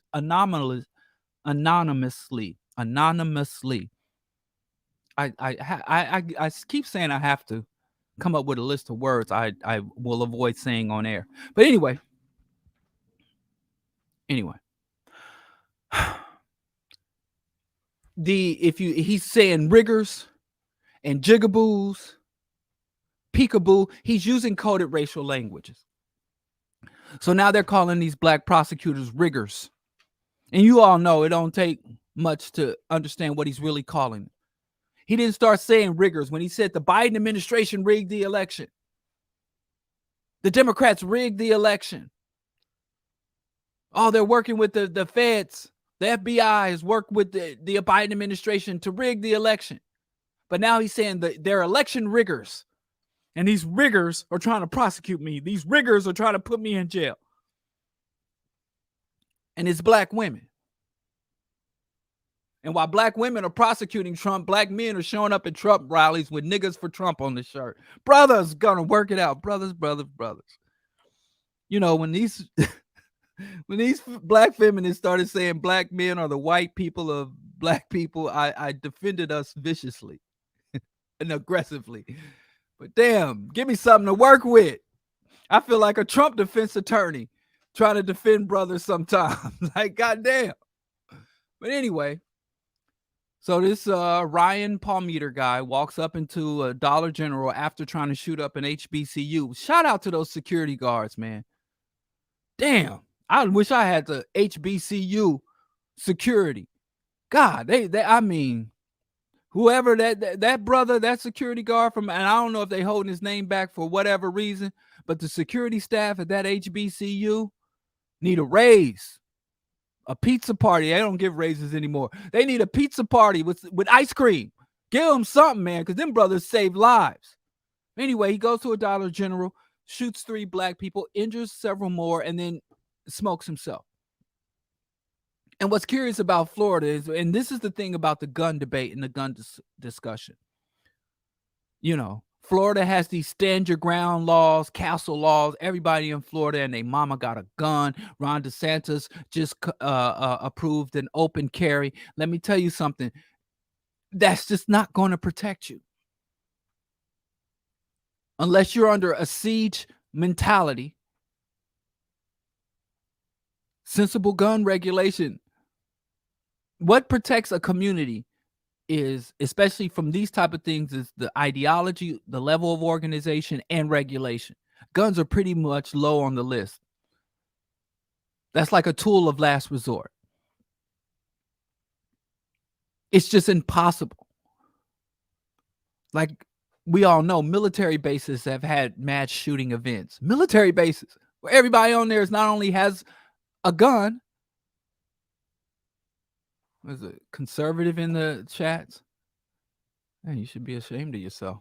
I keep saying I have to come up with a list of words I will avoid saying on air. But anyway. He's saying riggers and jigaboos, peekaboo, he's using coded racial languages. So now they're calling these black prosecutors riggers. And you all know it don't take much to understand what he's really calling them. He didn't start saying riggers when he said the Biden administration rigged the election. The Democrats rigged the election. Oh, they're working with the feds. The FBI has worked with the Biden administration to rig the election. But now he's saying that they're election riggers. And these riggers are trying to prosecute me. These riggers are trying to put me in jail. And it's black women. And while black women are prosecuting Trump, black men are showing up at Trump rallies with niggas for Trump on the shirt. Brothers gonna work it out. Brothers. You know, when these black feminists started saying black men are the white people of black people, I defended us viciously and aggressively. But damn, give me something to work with. I feel like a Trump defense attorney trying to defend brothers sometimes. Like, goddamn. But anyway, so this Ryan Palmeter guy walks up into a Dollar General after trying to shoot up an HBCU. Shout out to those security guards, man. Damn, I wish I had the HBCU security. God, I mean, whoever that brother, that security guard from, and I don't know if they holding his name back for whatever reason, but the security staff at that HBCU need a raise. A pizza party. They don't give raises anymore. They need a pizza party with ice cream. Give them something, man, because them brothers save lives. Anyway, he goes to a Dollar General, shoots 3 black people, injures several more, and then smokes himself. And what's curious about Florida is, and this is the thing about the gun debate and the gun discussion, you know, Florida has these stand your ground laws, castle laws. Everybody in Florida and their mama got a gun. Ron DeSantis just approved an open carry. Let me tell you something. That's just not going to protect you. Unless you're under a siege mentality. Sensible gun regulation. What protects a community is, especially from these type of things, is the ideology, the level of organization, and regulation. Guns are pretty much low on the list. That's like a tool of last resort. It's just impossible. Like we all know, military bases have had mass shooting events. Military bases where everybody on there is not only has a gun. Was it conservative in the chats? Man, you should be ashamed of yourself.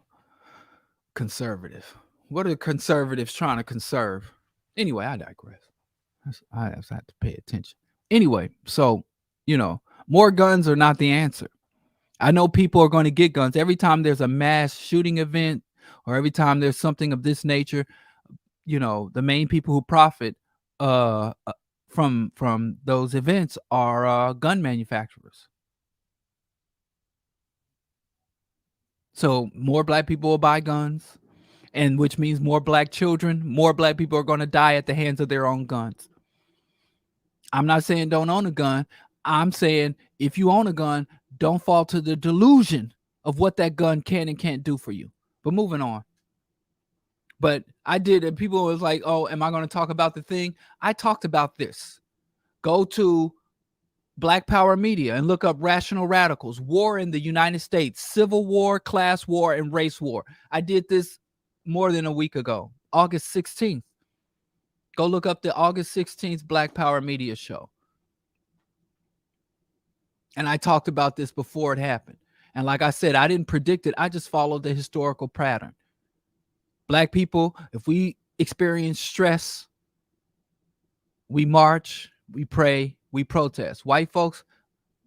Conservative. What are conservatives trying to conserve? Anyway, I digress. I have to pay attention. Anyway, so, you know, more guns are not the answer. I know people are going to get guns. Every time there's a mass shooting event or every time there's something of this nature, you know, the main people who profit from those events are gun manufacturers. So more black people will buy guns, and which means more black children, more black people are going to die at the hands of their own guns. I'm not saying don't own a gun. I'm saying if you own a gun, don't fall to the delusion of what that gun can and can't do for you. But moving on. But I did, and people was like, oh, am I going to talk about the thing? I talked about this. Go to Black Power Media and look up Rational Radicals, War in the United States, Civil War, Class War, and Race War. I did this more than a week ago, August 16th. Go look up the August 16th Black Power Media show. And I talked about this before it happened. And like I said, I didn't predict it. I just followed the historical pattern. Black people, if we experience stress, we march, we pray, we protest. White folks,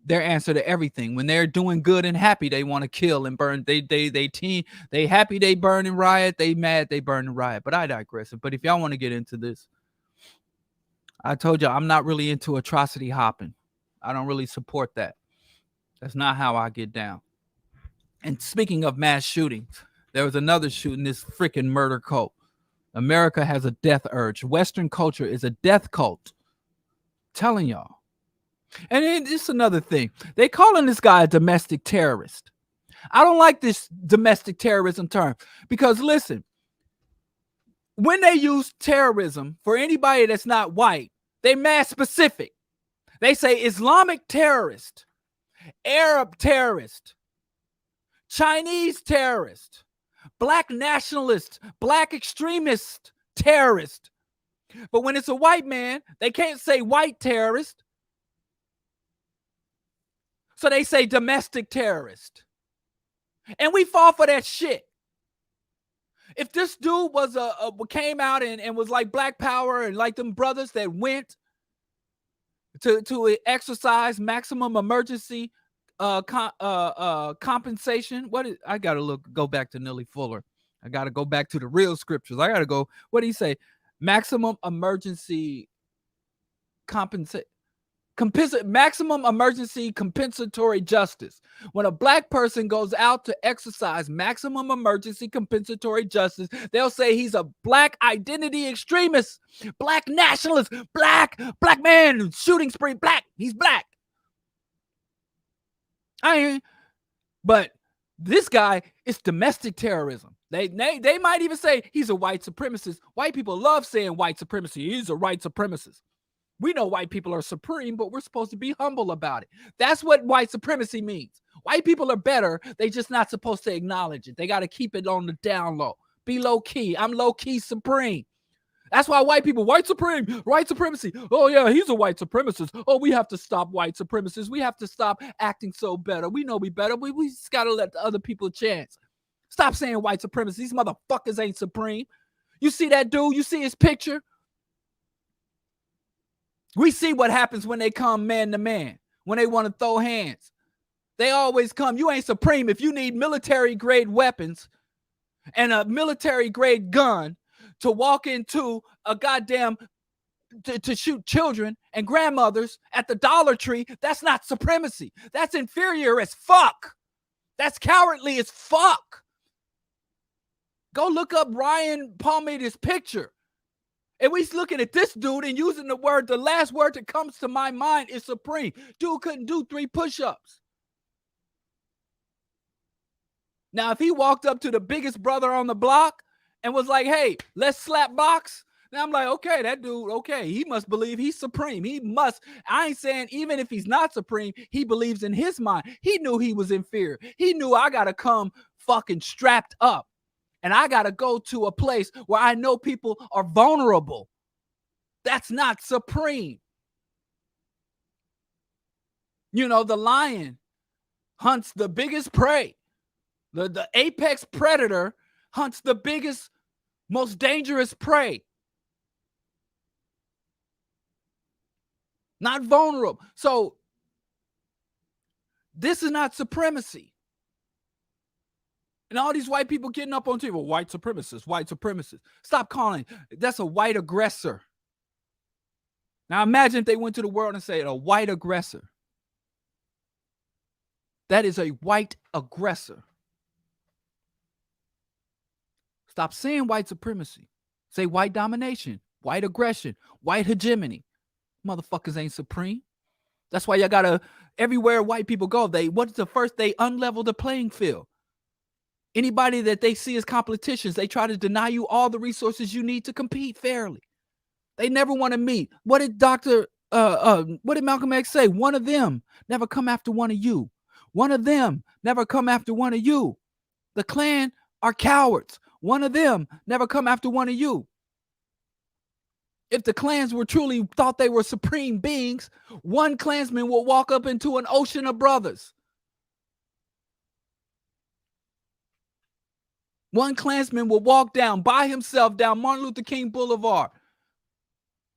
their answer to everything. When they're doing good and happy, they want to kill and burn. They happy, they burn and riot. They mad, they burn and riot. But I digress. But if y'all want to get into this, I told you I'm not really into atrocity hopping. I don't really support that. That's not how I get down. And speaking of mass shootings, there was another shooting, this freaking murder cult. America has a death urge. Western culture is a death cult. Telling y'all. And it's another thing. They calling this guy a domestic terrorist. I don't like this domestic terrorism term because listen, when they use terrorism for anybody that's not white, they mass specific. They say Islamic terrorist, Arab terrorist, Chinese terrorist, black nationalist, black extremist terrorist. But when it's a white man, they can't say white terrorist. So they say domestic terrorist. And we fall for that shit. If this dude was came out and was like Black Power and like them brothers that went to exercise maximum emergency compensation. I gotta go back to Nelly Fuller. I gotta go back to the real scriptures. I gotta go. What do you say? Maximum emergency maximum emergency compensatory justice. When a black person goes out to exercise maximum emergency compensatory justice, they'll say he's a black identity extremist, black nationalist, black man shooting spree, black. He's black. But this guy is domestic terrorism. They might even say he's a white supremacist. White people love saying white supremacy. He's a white supremacist. We know white people are supreme, but we're supposed to be humble about it. That's what white supremacy means. White people are better. They just not supposed to acknowledge it. They got to keep it on the down low. Be low key. I'm low key supreme. That's why white people, white supremacy. Oh yeah, he's a white supremacist. Oh, we have to stop white supremacists. We have to stop acting so better. We know we better. We just got to let the other people a chance. Stop saying white supremacy. These motherfuckers ain't supreme. You see that dude? You see his picture? We see what happens when they come man to man, when they want to throw hands. They always come. You ain't supreme if you need military grade weapons and a military grade gun to walk into a goddamn to shoot children and grandmothers at the Dollar Tree. That's not supremacy. That's inferior as fuck. That's cowardly as fuck. Go look up Ryan Palmeire's picture. And we looking at this dude and using the last word that comes to my mind is supreme. Dude couldn't do 3 push-ups. Now, if he walked up to the biggest brother on the block and was like, hey, let's slap box. Now I'm like, okay, that dude, okay, he must believe he's supreme. He must. I ain't saying even if he's not supreme, he believes in his mind. He knew he was inferior. He knew I got to come fucking strapped up. And I got to go to a place where I know people are vulnerable. That's not supreme. You know, the lion hunts the biggest prey. The apex predator hunts the biggest, most dangerous prey. Not vulnerable. So this is not supremacy. And all these white people getting up on TV, well, white supremacists. Stop calling. That's a white aggressor. Now imagine if they went to the world and said a white aggressor. That is a white aggressor. Stop saying white supremacy. Say white domination, white aggression, white hegemony. Motherfuckers ain't supreme. That's why y'all gotta, everywhere white people go, they unlevel the playing field. Anybody that they see as competitions, they try to deny you all the resources you need to compete fairly. They never want to meet. What did Malcolm X say? One of them never come after one of you. One of them never come after one of you. The Klan are cowards. One of them never come after one of you. If the clans were truly thought they were supreme beings, one Klansman will walk up into an ocean of brothers. One Klansman will walk down by himself down Martin Luther King Boulevard.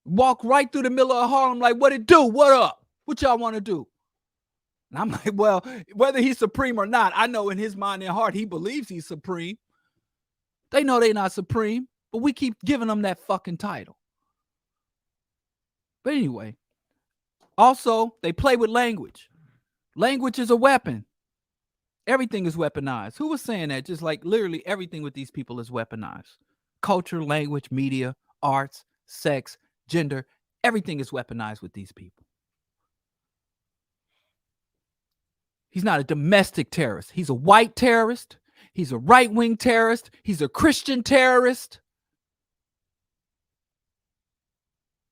Walk right through the middle of Harlem like, what it do? What up? What y'all want to do? And I'm like, well, whether he's supreme or not, I know in his mind and heart, he believes he's supreme. They know they're not supreme, but we keep giving them that fucking title. But anyway, also, they play with language. Language is a weapon. Everything is weaponized. Who was saying that? Just like literally everything with these people is weaponized. Culture, language, media, arts, sex, gender, everything is weaponized with these people. He's not a domestic terrorist. He's a white terrorist. He's a right-wing terrorist. He's a Christian terrorist.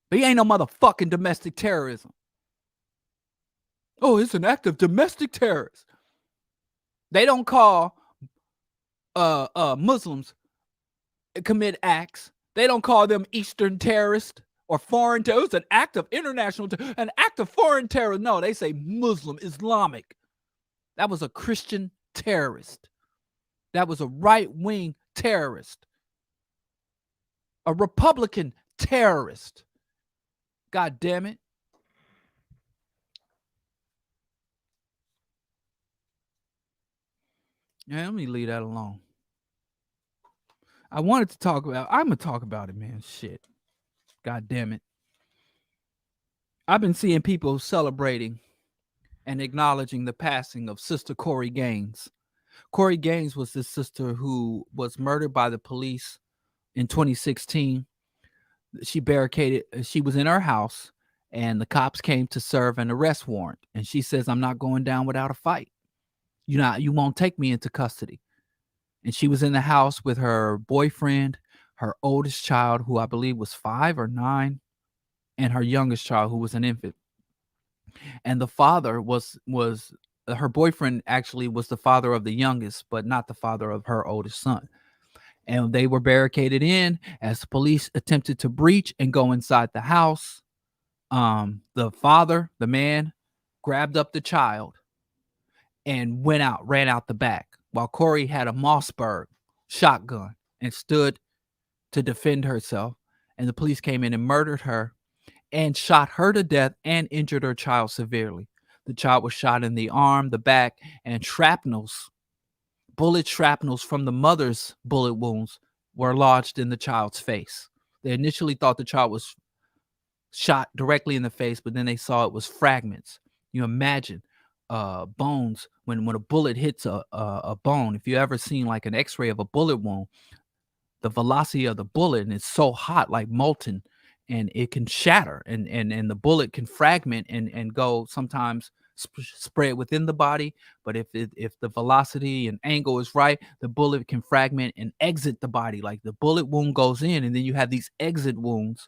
But he ain't no motherfucking domestic terrorism. Oh, it's an act of domestic terrorism. They don't call Muslims commit acts They don't call them Eastern terrorists or foreign terrorists. An act of an act of foreign terror. No, they say Muslim, Islamic. That was a Christian terrorist. That was a right-wing terrorist. A Republican terrorist. God damn it. Yeah, let me leave that alone. I'm going to talk about it, man. Shit. God damn it. I've been seeing people celebrating and acknowledging the passing of Sister Corey Gaines. Corey Gaines was this sister who was murdered by the police in 2016. She was in her house, and the cops came to serve an arrest warrant. And she says, "I'm not going down without a fight. You won't take me into custody." And she was in the house with her boyfriend, her oldest child, who I believe was 5 or 9, and her youngest child, who was an infant. And the father was her boyfriend actually was the father of the youngest, but not the father of her oldest son. And they were barricaded in as the police attempted to breach and go inside the house. The father, the man, grabbed up the child and ran out the back, while Corey had a Mossberg shotgun and stood to defend herself. And the police came in and murdered her and shot her to death and injured her child severely. The child was shot in the arm, the back, and bullet shrapnels from the mother's bullet wounds were lodged in the child's face. They initially thought the child was shot directly in the face, but then they saw it was fragments. You imagine bones when a bullet hits a bone. If you ever seen like an x-ray of a bullet wound, the velocity of the bullet, and it's so hot, like molten, and it can shatter, and the bullet can fragment and go sometimes spread within the body. But if the velocity and angle is right, the bullet can fragment and exit the body. Like the bullet wound goes in, and then you have these exit wounds,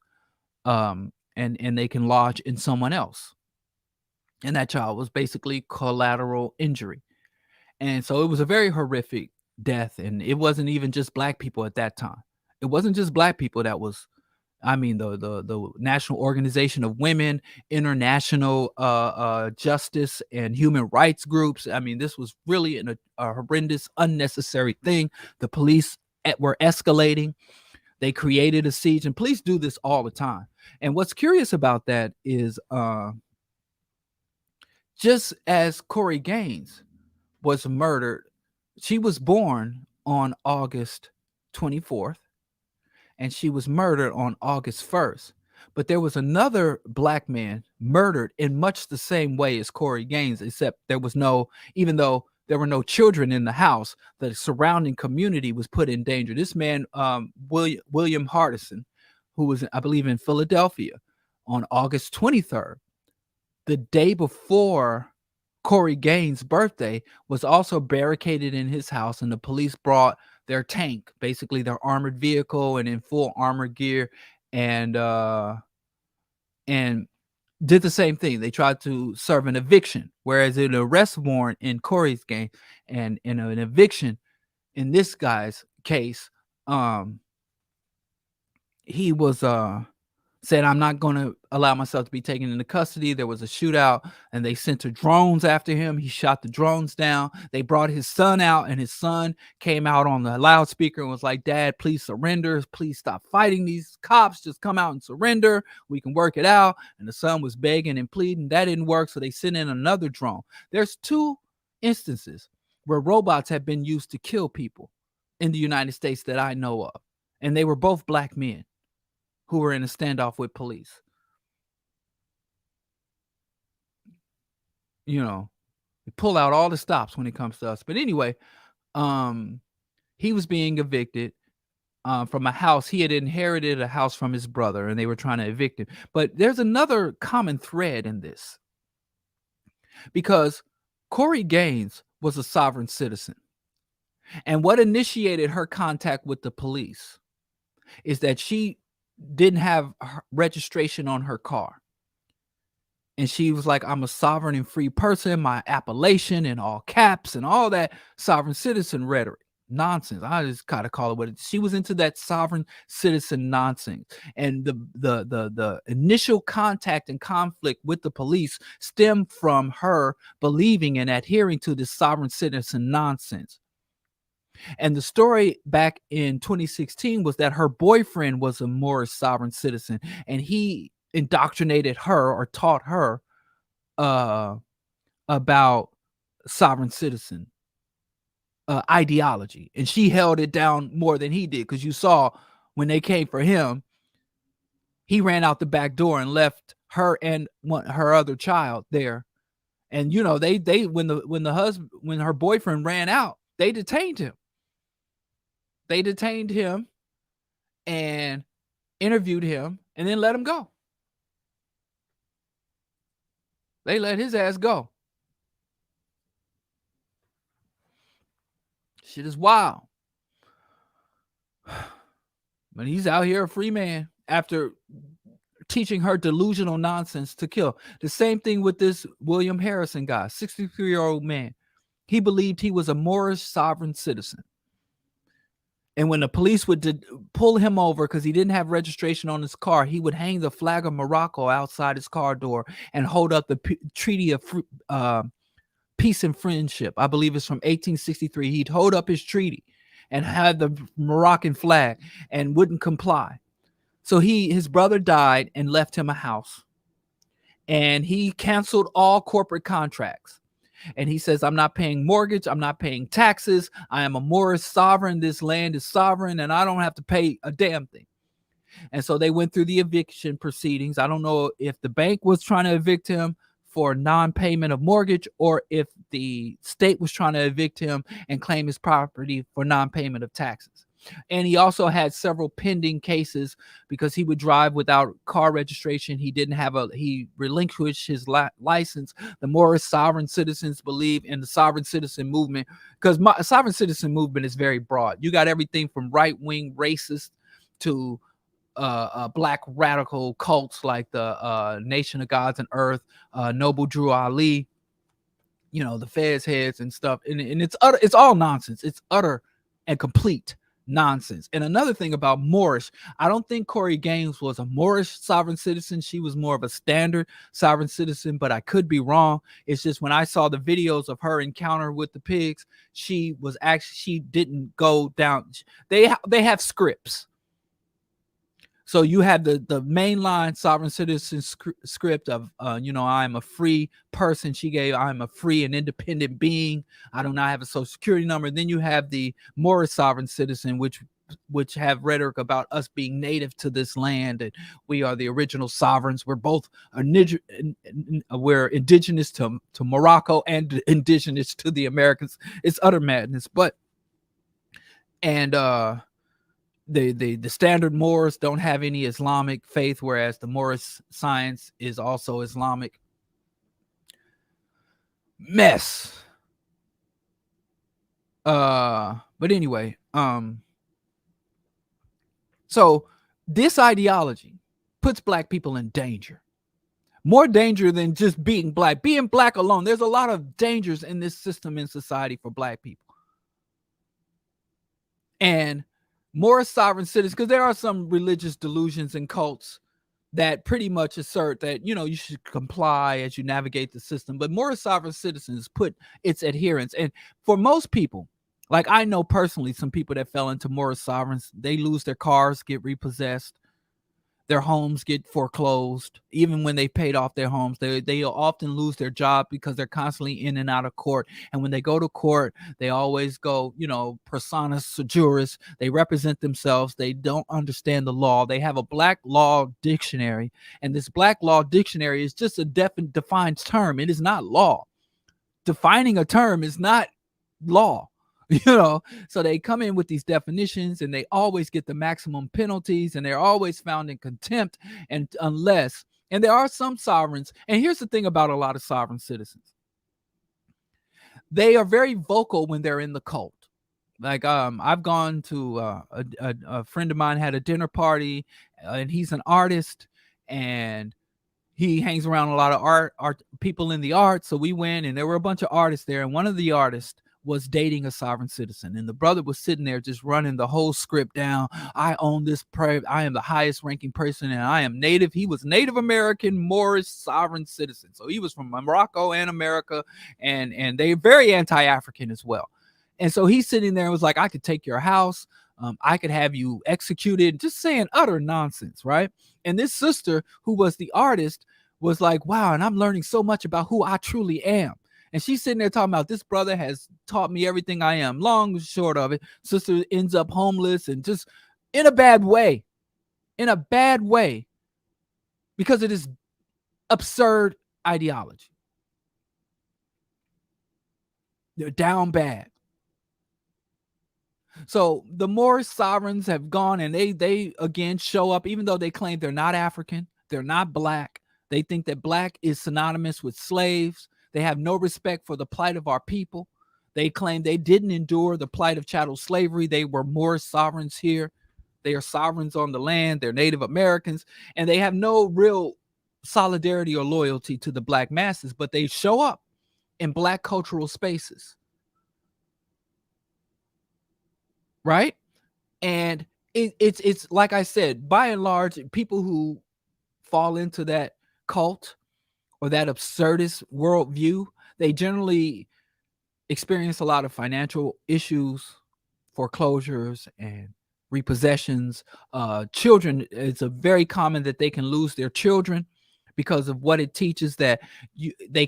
and they can lodge in someone else. And that child was basically collateral injury. And so it was a very horrific death. And it wasn't even just black people at that time. It wasn't just black people that was, the National Organization of Women, international justice and human rights groups. I mean, this was really a horrendous, unnecessary thing. The police were escalating. They created a siege, and police do this all the time. And what's curious about that is just as Corey Gaines was murdered, she was born on August 24th, and she was murdered on August 1st. But there was another black man murdered in much the same way as Corey Gaines, except even though there were no children in the house, the surrounding community was put in danger. This man, William Hardison, who was, I believe, in Philadelphia on August 23rd, the day before Corey Gaines' birthday, was also barricaded in his house, and the police brought their tank, basically their armored vehicle, and in full armor gear, and did the same thing. They tried to serve an eviction, whereas an arrest warrant in Corey's game and in an eviction in this guy's case, he was said, "I'm not going to allow myself to be taken into custody." There was a shootout, and they sent drones after him. He shot the drones down. They brought his son out, and his son came out on the loudspeaker and was like, "Dad, please surrender. Please stop fighting these cops. Just come out and surrender. We can work it out." And the son was begging and pleading. That didn't work, so they sent in another drone. There's 2 instances where robots have been used to kill people in the United States that I know of, and they were both black men who were in a standoff with police. We pull out all the stops when it comes to us. But anyway, he was being evicted from a house. He had inherited a house from his brother, and they were trying to evict him. But there's another common thread in this, because Corey Gaines was a sovereign citizen. And what initiated her contact with the police is that she didn't have registration on her car. And she was like, "I'm a sovereign and free person, my appellation in all caps," and all that sovereign citizen rhetoric. nonsense. I just gotta call it what it is. She was into that sovereign citizen nonsense. And the initial contact and conflict with the police stemmed from her believing and adhering to this sovereign citizen nonsense. And the story back in 2016 was that her boyfriend was a Moorish sovereign citizen, and he indoctrinated her or taught her uh, about sovereign citizen ideology. And she held it down more than he did, because you saw when they came for him, he ran out the back door and left her and her other child there. And they when her boyfriend ran out, they detained him. They detained him and interviewed him and then let him go. They let his ass go. Shit is wild. But he's out here a free man after teaching her delusional nonsense to kill. The same thing with this William Harrison guy, 63-year-old man. He believed he was a Moorish sovereign citizen. And when the police would pull him over because he didn't have registration on his car, he would hang the flag of Morocco outside his car door and hold up the Treaty of Peace and Friendship. I believe it's from 1863. He'd hold up his treaty and had the Moroccan flag and wouldn't comply. So his brother died and left him a house. And he canceled all corporate contracts. And he says, I'm not paying mortgage. I'm not paying taxes. I am a Moorish sovereign. This land is sovereign, and I don't have to pay a damn thing. And so they went through the eviction proceedings. I don't know if the bank was trying to evict him for non-payment of mortgage, or if the state was trying to evict him and claim his property for non-payment of taxes. And he also had several pending cases because he would drive without car registration. He relinquished his license. The Moorish sovereign citizens believe in the sovereign citizen movement, because sovereign citizen movement is very broad. You got everything from right-wing racist to black radical cults like the Nation of Gods and Earth, Noble Drew Ali, the Feds heads and stuff. And it's all nonsense. It's utter and complete nonsense. And another thing about Moorish, I don't think Corey Gaines was a Moorish sovereign citizen. She was more of a standard sovereign citizen, but I could be wrong. It's just when I saw the videos of her encounter with the pigs, she didn't go down. They have scripts. So you have the mainline sovereign citizen script of, I am a free person. She gave, I am a free and independent being. I do not have a social security number. Then you have the Moorish sovereign citizen, which have rhetoric about us being native to this land, and we are the original sovereigns. We're both we're indigenous to Morocco and indigenous to the Americans. It's utter madness. The standard Moors don't have any Islamic faith, whereas the Moorish science is also Islamic. Mess. But anyway, so this ideology puts black people in danger. More danger than just being black. Being black alone, there's a lot of dangers in this system in society for black people. And Moorish sovereign citizens, because there are some religious delusions and cults that pretty much assert that, you should comply as you navigate the system. But Moorish sovereign citizens put its adherence. And for most people, like I know personally some people that fell into Moorish sovereigns, they lose their cars, get repossessed. Their homes get foreclosed. Even when they paid off their homes, they often lose their job because they're constantly in and out of court. And when they go to court, they always go, personas juris. They represent themselves. They don't understand the law. They have a black law dictionary. And this black law dictionary is just a defined term. It is not law. Defining a term is not law. So they come in with these definitions and they always get the maximum penalties, and they're always found in contempt. And there are some sovereigns. And here's the thing about a lot of sovereign citizens. They are very vocal when they're in the cult. Like I've gone to a friend of mine had a dinner party, and he's an artist, and he hangs around a lot of art people in the arts. So we went, and there were a bunch of artists there, and one of the artists was dating a sovereign citizen, and the brother was sitting there just running the whole script down. I own this I am the highest ranking person, and I am native. He was Native American Moorish sovereign citizen, so he was from Morocco and America, and they're very anti-African as well. And so he's sitting there and was like, I could take your house, I could have you executed, just saying utter nonsense, right? And this sister, who was the artist, was like, wow, and I'm learning so much about who I truly am. And she's sitting there talking about, this brother has taught me everything I am. Long and short of it, sister ends up homeless and just in a bad way, because of this absurd ideology. They're down bad. So the Moorish sovereigns have gone, and they again show up, even though they claim they're not African, they're not black. They think that black is synonymous with slaves. They have no respect for the plight of our people. They claim they didn't endure the plight of chattel slavery. They were Moorish sovereigns here. They are sovereigns on the land. They're Native Americans, and they have no real solidarity or loyalty to the black masses, but they show up in black cultural spaces. Right? And it's like I said, by and large, people who fall into that cult or that absurdist worldview, they generally experience a lot of financial issues, foreclosures, and repossessions. Children, it's a very common that they can lose their children because of what it teaches, that they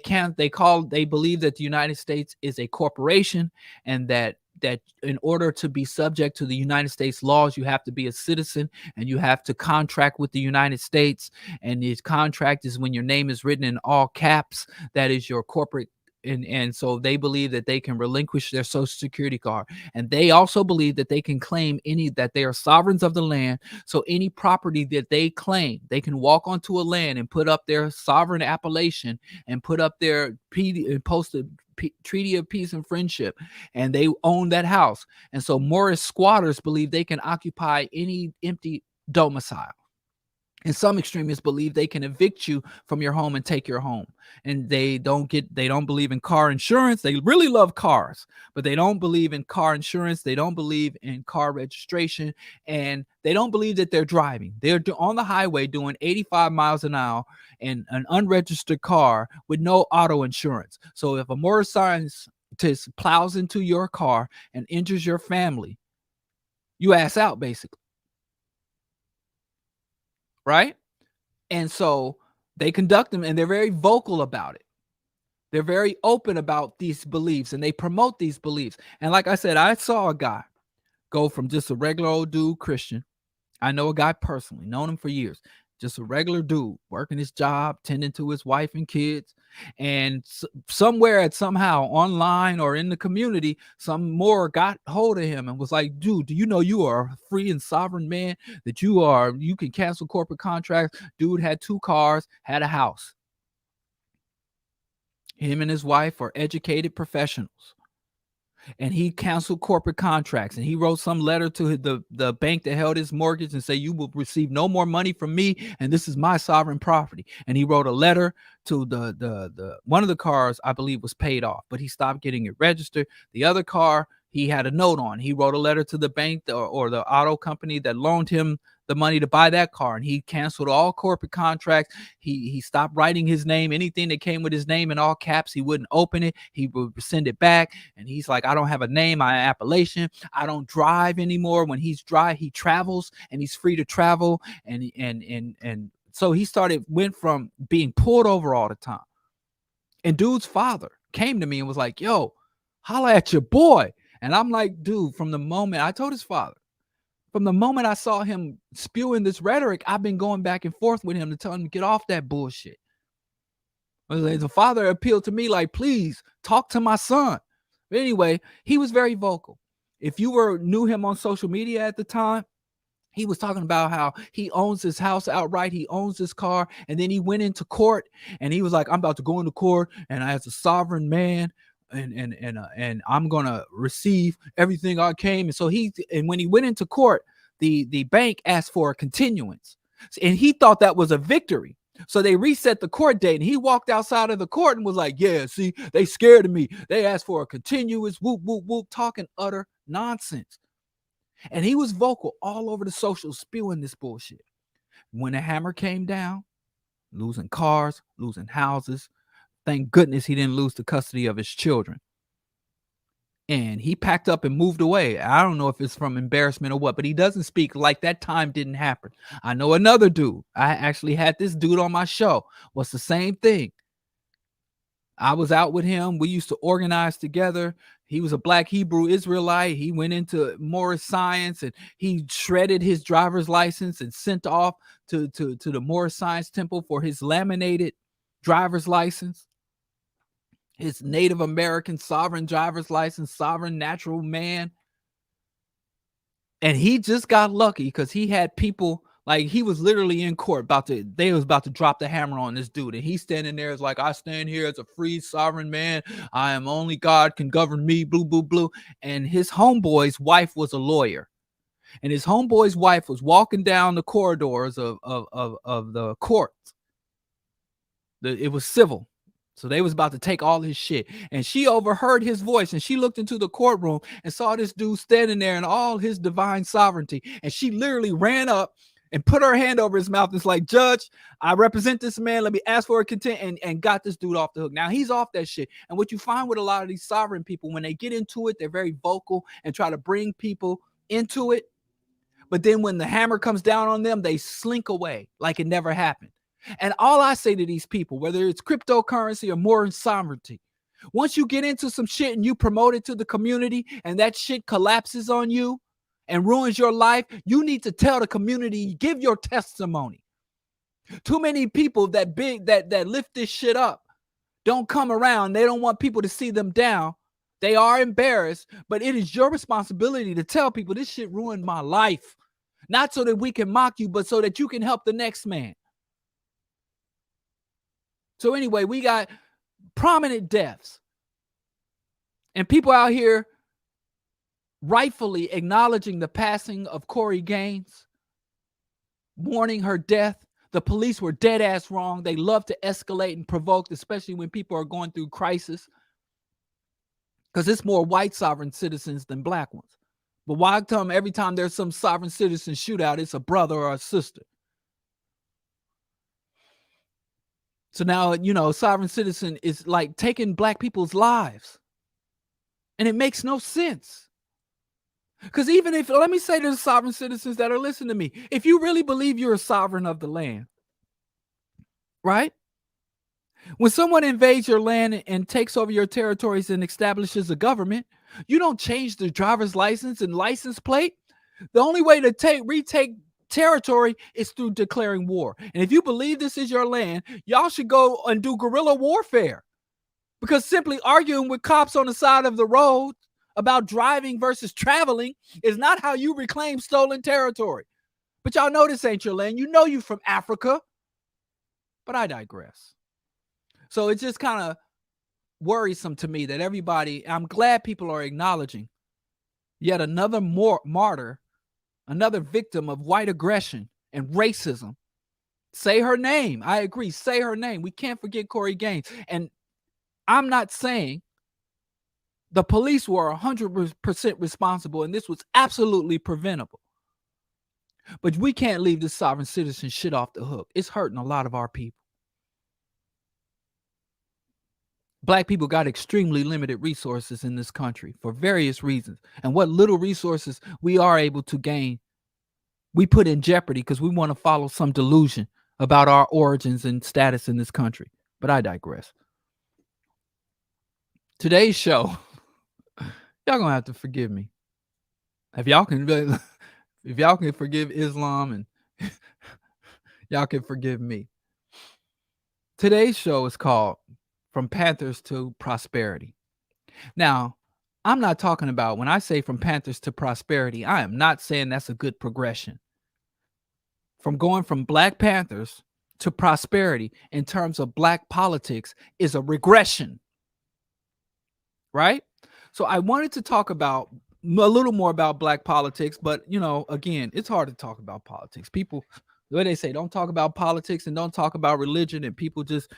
believe that the United States is a corporation, and that in order to be subject to the United States laws, you have to be a citizen and you have to contract with the United States. And this contract is when your name is written in all caps. That is your corporate. And so they believe that they can relinquish their social security card. And they also believe that they can claim that they are sovereigns of the land. So any property that they claim, they can walk onto a land and put up their sovereign appellation and put up their posted treaty of peace and friendship, and they own that house. And so Moorish squatters believe they can occupy any empty domicile. And some extremists believe they can evict you from your home and take your home. And they don't believe in car insurance. They really love cars, but they don't believe in car insurance. They don't believe in car registration, and they don't believe that they're driving. They're on the highway doing 85 miles an hour in an unregistered car with no auto insurance. So if a Moorish scientist plows into your car and injures your family, you ass out, basically. Right? And so they conduct them, and they're very vocal about it. They're very open about these beliefs, and they promote these beliefs. And like I said, I saw a guy go from just a regular old dude Christian. I know a guy personally, known him for years, just a regular dude working his job, tending to his wife and kids. And somehow online or in the community, some more got hold of him and was like, dude, do you know you are a free and sovereign man, that you can cancel corporate contracts? Dude had 2 cars, had a house. Him and his wife are educated professionals. And he canceled corporate contracts, and he wrote some letter to the bank that held his mortgage and say, you will receive no more money from me, and this is my sovereign property. And he wrote a letter to the one of the cars, I believe, was paid off, but he stopped getting it registered. The other car, he had a note on. He wrote a letter to the bank or the auto company that loaned him the money to buy that car, and he canceled all corporate contracts. He stopped writing his name. Anything that came with his name in all caps, he wouldn't open it. He would send it back. And he's like, I don't have a name, I have appellation. I don't drive anymore. When he's dry, he travels, and he's free to travel. And so he went from being pulled over all the time. And dude's father came to me and was like, yo, holla at your boy. And I'm like, dude, from the moment I told his father, from the moment I saw him spewing this rhetoric, I've been going back and forth with him to tell him to get off that bullshit. The father appealed to me like, please talk to my son. But anyway, he was very vocal. If you knew him on social media at the time, he was talking about how he owns his house outright. He owns his car. And then he went into court, and he was like, I'm about to go into court, and as a sovereign man, and I'm gonna receive everything I came. And so when he went into court, the bank asked for a continuance, and he thought that was a victory. So they reset the court date, and he walked outside of the court and was like, yeah, see, they scared of me. They asked for a continuous whoop, whoop, whoop, talking utter nonsense. And he was vocal all over the socials spewing this bullshit. When the hammer came down, losing cars, losing houses, thank goodness he didn't lose the custody of his children. And he packed up and moved away. I don't know if it's from embarrassment or what, but he doesn't speak like that time didn't happen. I know another dude. I actually had this dude on my show. Was the same thing. I was out with him. We used to organize together. He was a Black Hebrew Israelite. He went into Morris Science and he shredded his driver's license and sent off to the Morris Science Temple for his laminated driver's license. His Native American sovereign driver's license, sovereign natural man. And he just got lucky because he had people, like he was literally in court they was about to drop the hammer on this dude. And he's standing there as like, I stand here as a free sovereign man. I am only God can govern me, blue, blue, blue. And his homeboy's wife was a lawyer. And his homeboy's wife was walking down the corridors of the court. It was civil. So they was about to take all his shit. And she overheard his voice and she looked into the courtroom and saw this dude standing there in all his divine sovereignty. And she literally ran up and put her hand over his mouth. And it's like, Judge, I represent this man. Let me ask for a content, and got this dude off the hook. Now he's off that shit. And what you find with a lot of these sovereign people, when they get into it, they're very vocal and try to bring people into it. But then when the hammer comes down on them, they slink away like it never happened. And all I say to these people, whether it's cryptocurrency or more sovereignty, once you get into some shit and you promote it to the community and that shit collapses on you and ruins your life, you need to tell the community, give your testimony. Too many people that lift this shit up don't come around. They don't want people to see them down. They are embarrassed, but it is your responsibility to tell people this shit ruined my life. Not so that we can mock you, but so that you can help the next man. So anyway, we got prominent deaths. And people out here rightfully acknowledging the passing of Corey Gaines, mourning her death. The police were dead ass wrong. They love to escalate and provoke, especially when people are going through crisis. Because it's more white sovereign citizens than black ones. But why come every time there's some sovereign citizen shootout, it's a brother or a sister? So now, sovereign citizen is like taking black people's lives. And it makes no sense. Because even if, let me say to the sovereign citizens that are listening to me, if you really believe you're a sovereign of the land, right? When someone invades your land and takes over your territories and establishes a government, you don't change the driver's license and license plate. The only way to retake territory is through declaring war. And if you believe this is your land, y'all should go and do guerrilla warfare. Because simply arguing with cops on the side of the road about driving versus traveling is not how you reclaim stolen territory. But y'all know this ain't your land. You know you from Africa. But I digress. So it's just kind of worrisome to me that I'm glad people are acknowledging yet another martyr, another victim of white aggression and racism. Say her name. I agree. Say her name. We can't forget Corey Gaines. And I'm not saying the police were 100% responsible and this was absolutely preventable. But we can't leave this sovereign citizen shit off the hook. It's hurting a lot of our people. Black people got extremely limited resources in this country for various reasons. And what little resources we are able to gain, we put in jeopardy because we want to follow some delusion about our origins and status in this country. But I digress. Today's show, y'all gonna have to forgive me. If y'all can forgive Islam, and y'all can forgive me. Today's show is called From Panthers to Prosperity. Now, I'm not talking about, when I say from Panthers to prosperity, I am not saying that's a good progression. From going from Black Panthers to prosperity in terms of black politics is a regression. Right? So I wanted to talk about a little more about black politics, but again, it's hard to talk about politics. People What they say, don't talk about politics and don't talk about religion, and people just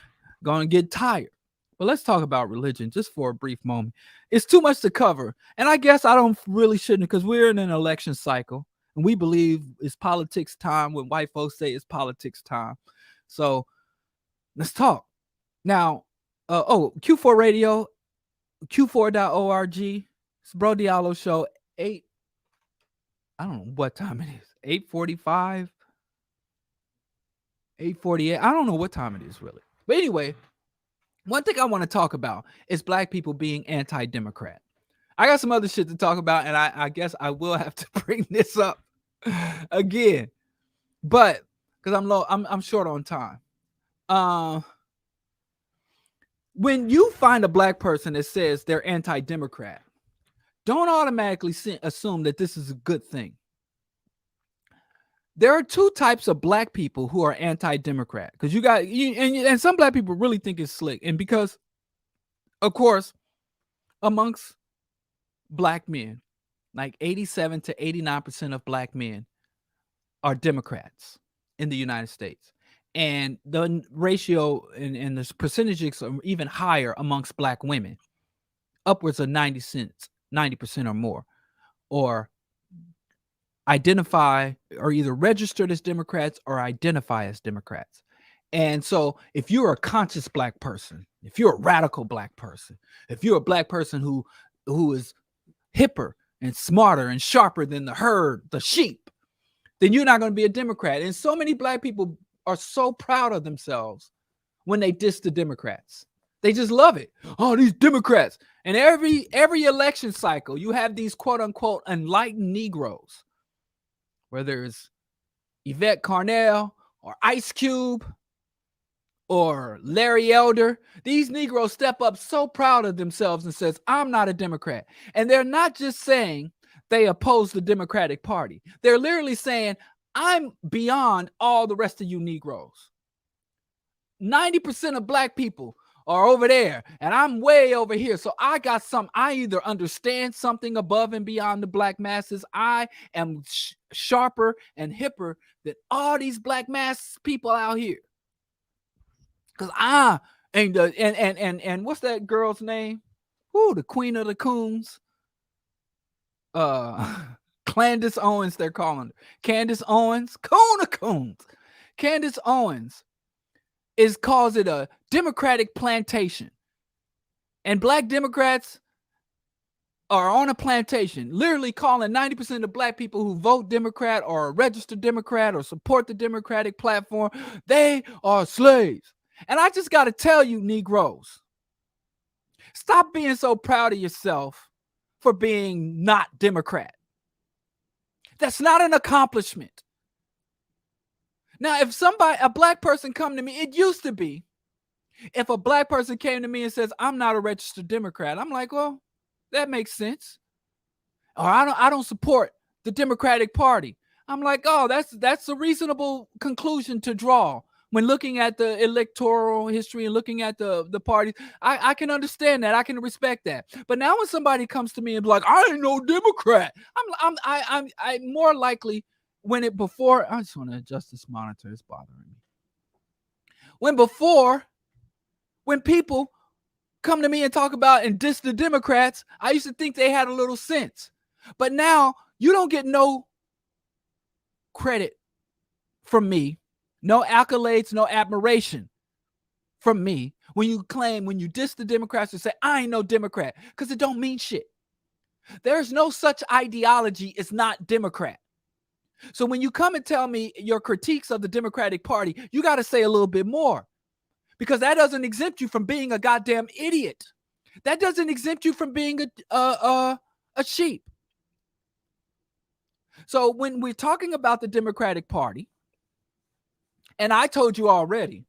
gonna get tired. But let's talk about religion just for a brief moment. It's too much to cover, and I guess I don't really shouldn't, because we're in an election cycle and we believe it's politics time when white folks say it's politics time. So let's talk now. Q4 Radio, Q4.org. It's BroDiallo show 8. I don't know what time it is. 8:45. 8:48. I don't know what time it is really. But anyway, one thing I want to talk about is black people being anti-democrat. I got some other shit to talk about, and I guess I will have to bring this up again. But because I'm short on time. When you find a black person that says they're anti-democrat, don't automatically assume that this is a good thing. There are two types of black people who are anti-democrat, because and some black people really think it's slick, and because, of course, amongst black men, like 87 to 89% of black men are Democrats in the United States, and the ratio and the percentages are even higher amongst black women, upwards of 90% or more, or identify or either registered as Democrats or identify as Democrats. And so if you're a conscious black person, if you're a radical black person, if you're a black person who is hipper and smarter and sharper than the herd, the sheep, then you're not going to be a Democrat. And so many black people are so proud of themselves when they diss the Democrats. They just love it. Oh, these Democrats. And every election cycle, you have these quote unquote enlightened Negroes, whether it's Yvette Carnell or Ice Cube or Larry Elder. These Negroes step up so proud of themselves and says, I'm not a Democrat. And they're not just saying they oppose the Democratic Party. They're literally saying, I'm beyond all the rest of you Negroes. 90% of black people are over there and I'm way over here. So I either understand something above and beyond the black masses. I am sharper and hipper than all these black mass people out here. Cause and what's that girl's name? Who, the queen of the coons? Candace Owens, they're calling her. Candace Owens, coon of coons. Candace Owens calls it a Democratic plantation. And black Democrats are on a plantation, literally calling 90% of black people who vote Democrat or register Democrat or support the Democratic platform, they are slaves. And I just got to tell you, Negroes, stop being so proud of yourself for being not Democrat. That's not an accomplishment. Now, if a black person come to me, it used to be, if a black person came to me and says, I'm not a registered Democrat, I'm like, well, that makes sense. Or I don't support the Democratic Party. I'm like, oh, that's a reasonable conclusion to draw when looking at the electoral history and looking at the parties. I can understand that. I can respect that. But now when somebody comes to me and be like, I ain't no Democrat, I'm more likely I just want to adjust this monitor. It's bothering me. When people come to me and talk about and diss the Democrats, I used to think they had a little sense. But now you don't get no credit from me, no accolades, no admiration from me when you diss the Democrats and say, I ain't no Democrat, because it don't mean shit. There's no such ideology as not Democrat. So when you come and tell me your critiques of the Democratic Party, you got to say a little bit more, because that doesn't exempt you from being a goddamn idiot. That doesn't exempt you from being a sheep. So when we're talking about the Democratic Party, and I told you already,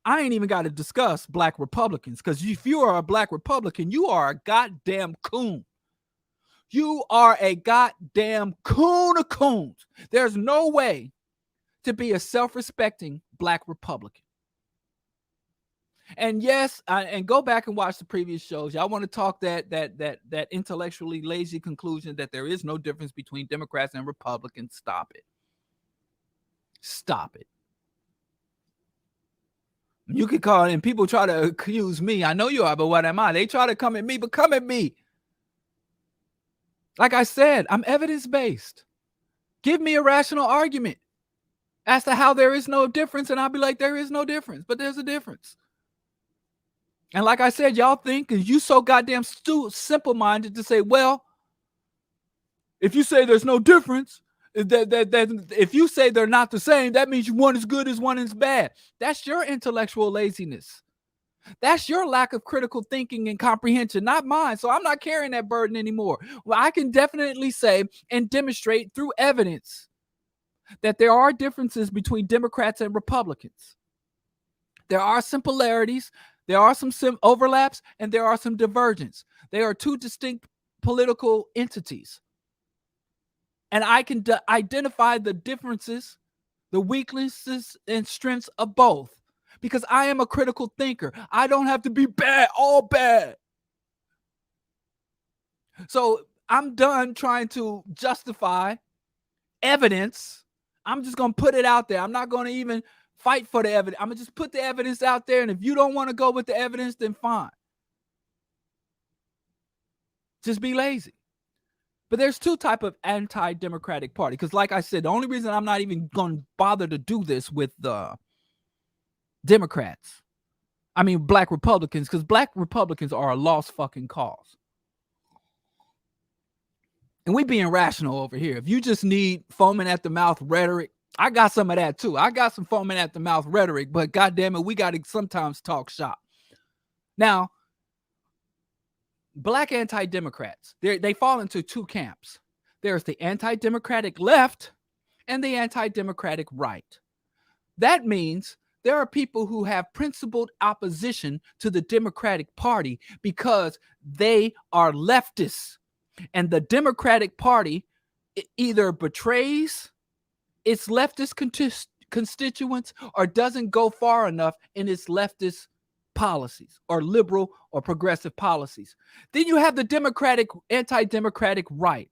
I ain't even got to discuss black Republicans, because if you are a black Republican, you are a goddamn coon. You are a goddamn coon of coons. There's no way to be a self-respecting black Republican. And yes, and go back and watch the previous shows. Y'all want to talk that intellectually lazy conclusion that there is no difference between Democrats and Republicans. Stop it. Stop it. You could call it, and people try to accuse me. I know you are, but what am I? They try to come at me, but come at me. Like I said, I'm evidence-based. Give me a rational argument as to how there is no difference, and I'll be like, there is no difference, but there's a difference. And like I said, y'all think, because you so goddamn simple-minded to say, well, if you say there's no difference, that if you say they're not the same, that means one is good as one is bad. That's your intellectual laziness. That's your lack of critical thinking and comprehension, not mine. So I'm not carrying that burden anymore. Well, I can definitely say and demonstrate through evidence that there are differences between Democrats and Republicans. There are similarities, there are some overlaps, and there are some divergence. They are two distinct political entities. And I can identify the differences, the weaknesses, and strengths of both. Because I am a critical thinker. I don't have to be bad, all bad. So I'm done trying to justify evidence. I'm just going to put it out there. I'm not going to even fight for the evidence. I'm going to just put the evidence out there. And if you don't want to go with the evidence, then fine. Just be lazy. But there's two types of anti-democratic party. Because like I said, the only reason I'm not even going to bother to do this with the Democrats, I mean black Republicans, because black Republicans are a lost fucking cause. And we being rational over here. If you just need foaming at the mouth rhetoric, I got some of that too. I got some foaming at the mouth rhetoric, but goddamn it, we got to sometimes talk shop. Now, black anti-democrats, they fall into two camps. There's the anti-democratic left and the anti-democratic right. That means there are people who have principled opposition to the Democratic Party because they are leftists. And the Democratic Party either betrays its leftist constituents or doesn't go far enough in its leftist policies or liberal or progressive policies. Then you have the anti-democratic right,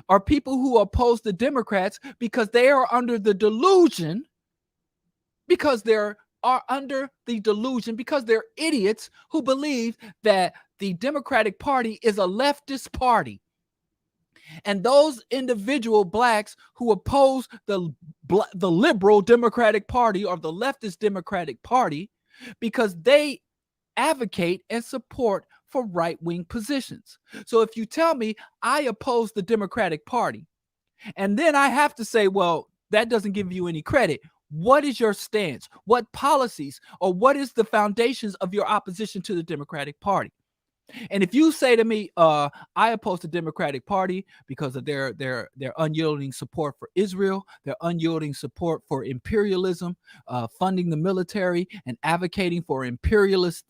or people who oppose the Democrats because they are under the delusion, because they're idiots who believe that the Democratic Party is a leftist party. And those individual blacks who oppose the liberal Democratic Party or the leftist Democratic Party because they advocate and support for right-wing positions. So if you tell me I oppose the Democratic Party, and then I have to say, well, that doesn't give you any credit. What is your stance? What policies or what is the foundations of your opposition to the Democratic Party? And if you say to me, I oppose the Democratic Party because of their unyielding support for Israel, their unyielding support for imperialism, funding the military, and advocating for imperialist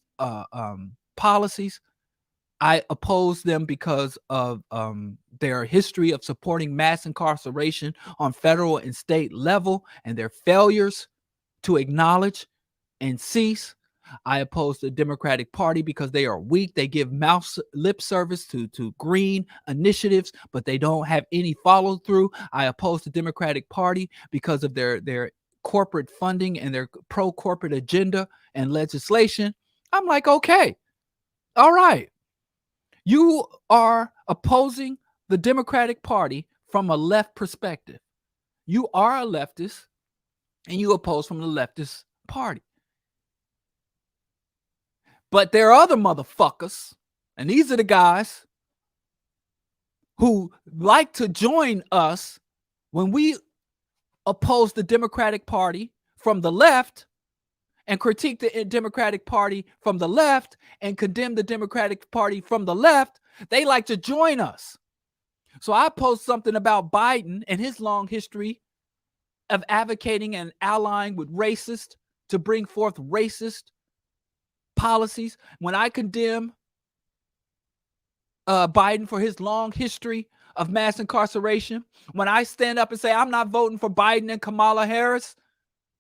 policies, I oppose them because of their history of supporting mass incarceration on federal and state level and their failures to acknowledge and cease. I oppose the Democratic Party because they are weak. They give lip service to green initiatives, but they don't have any follow through. I oppose the Democratic Party because of their corporate funding and their pro-corporate agenda and legislation. I'm like, okay, all right. You are opposing the Democratic Party from a left perspective. You are a leftist and you oppose from the leftist party. But there are other motherfuckers, and these are the guys who like to join us when we oppose the Democratic Party from the left and critique the Democratic Party from the left and condemn the Democratic Party from the left. They like to join us. So I post something about Biden and his long history of advocating and allying with racists to bring forth racist policies. When I condemn Biden for his long history of mass incarceration, when I stand up and say I'm not voting for Biden and Kamala Harris,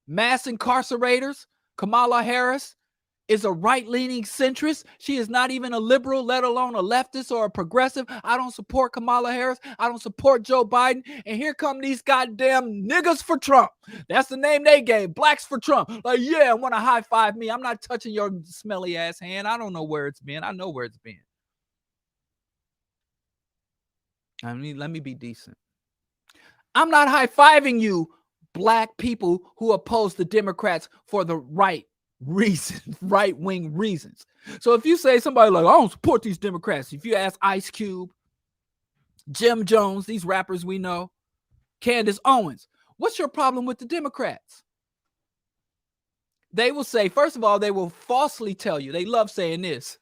mass incarcerators, Kamala Harris is a right-leaning centrist. She is not even a liberal, let alone a leftist or a progressive. I don't support Kamala Harris. I don't support Joe Biden. And here come these goddamn niggas for Trump. That's the name they gave, blacks for Trump. Like, yeah, want to high five me. I'm not touching your smelly ass hand. I don't know where it's been. I know where it's been. I mean, let me be decent. I'm not high-fiving you, black people who oppose the Democrats for the right right-wing reasons. So if you say somebody like, I don't support these Democrats, if you ask Ice Cube, Jim Jones, these rappers we know, Candace Owens, what's your problem with the Democrats? They will say, first of all, they will falsely tell you, they love saying this,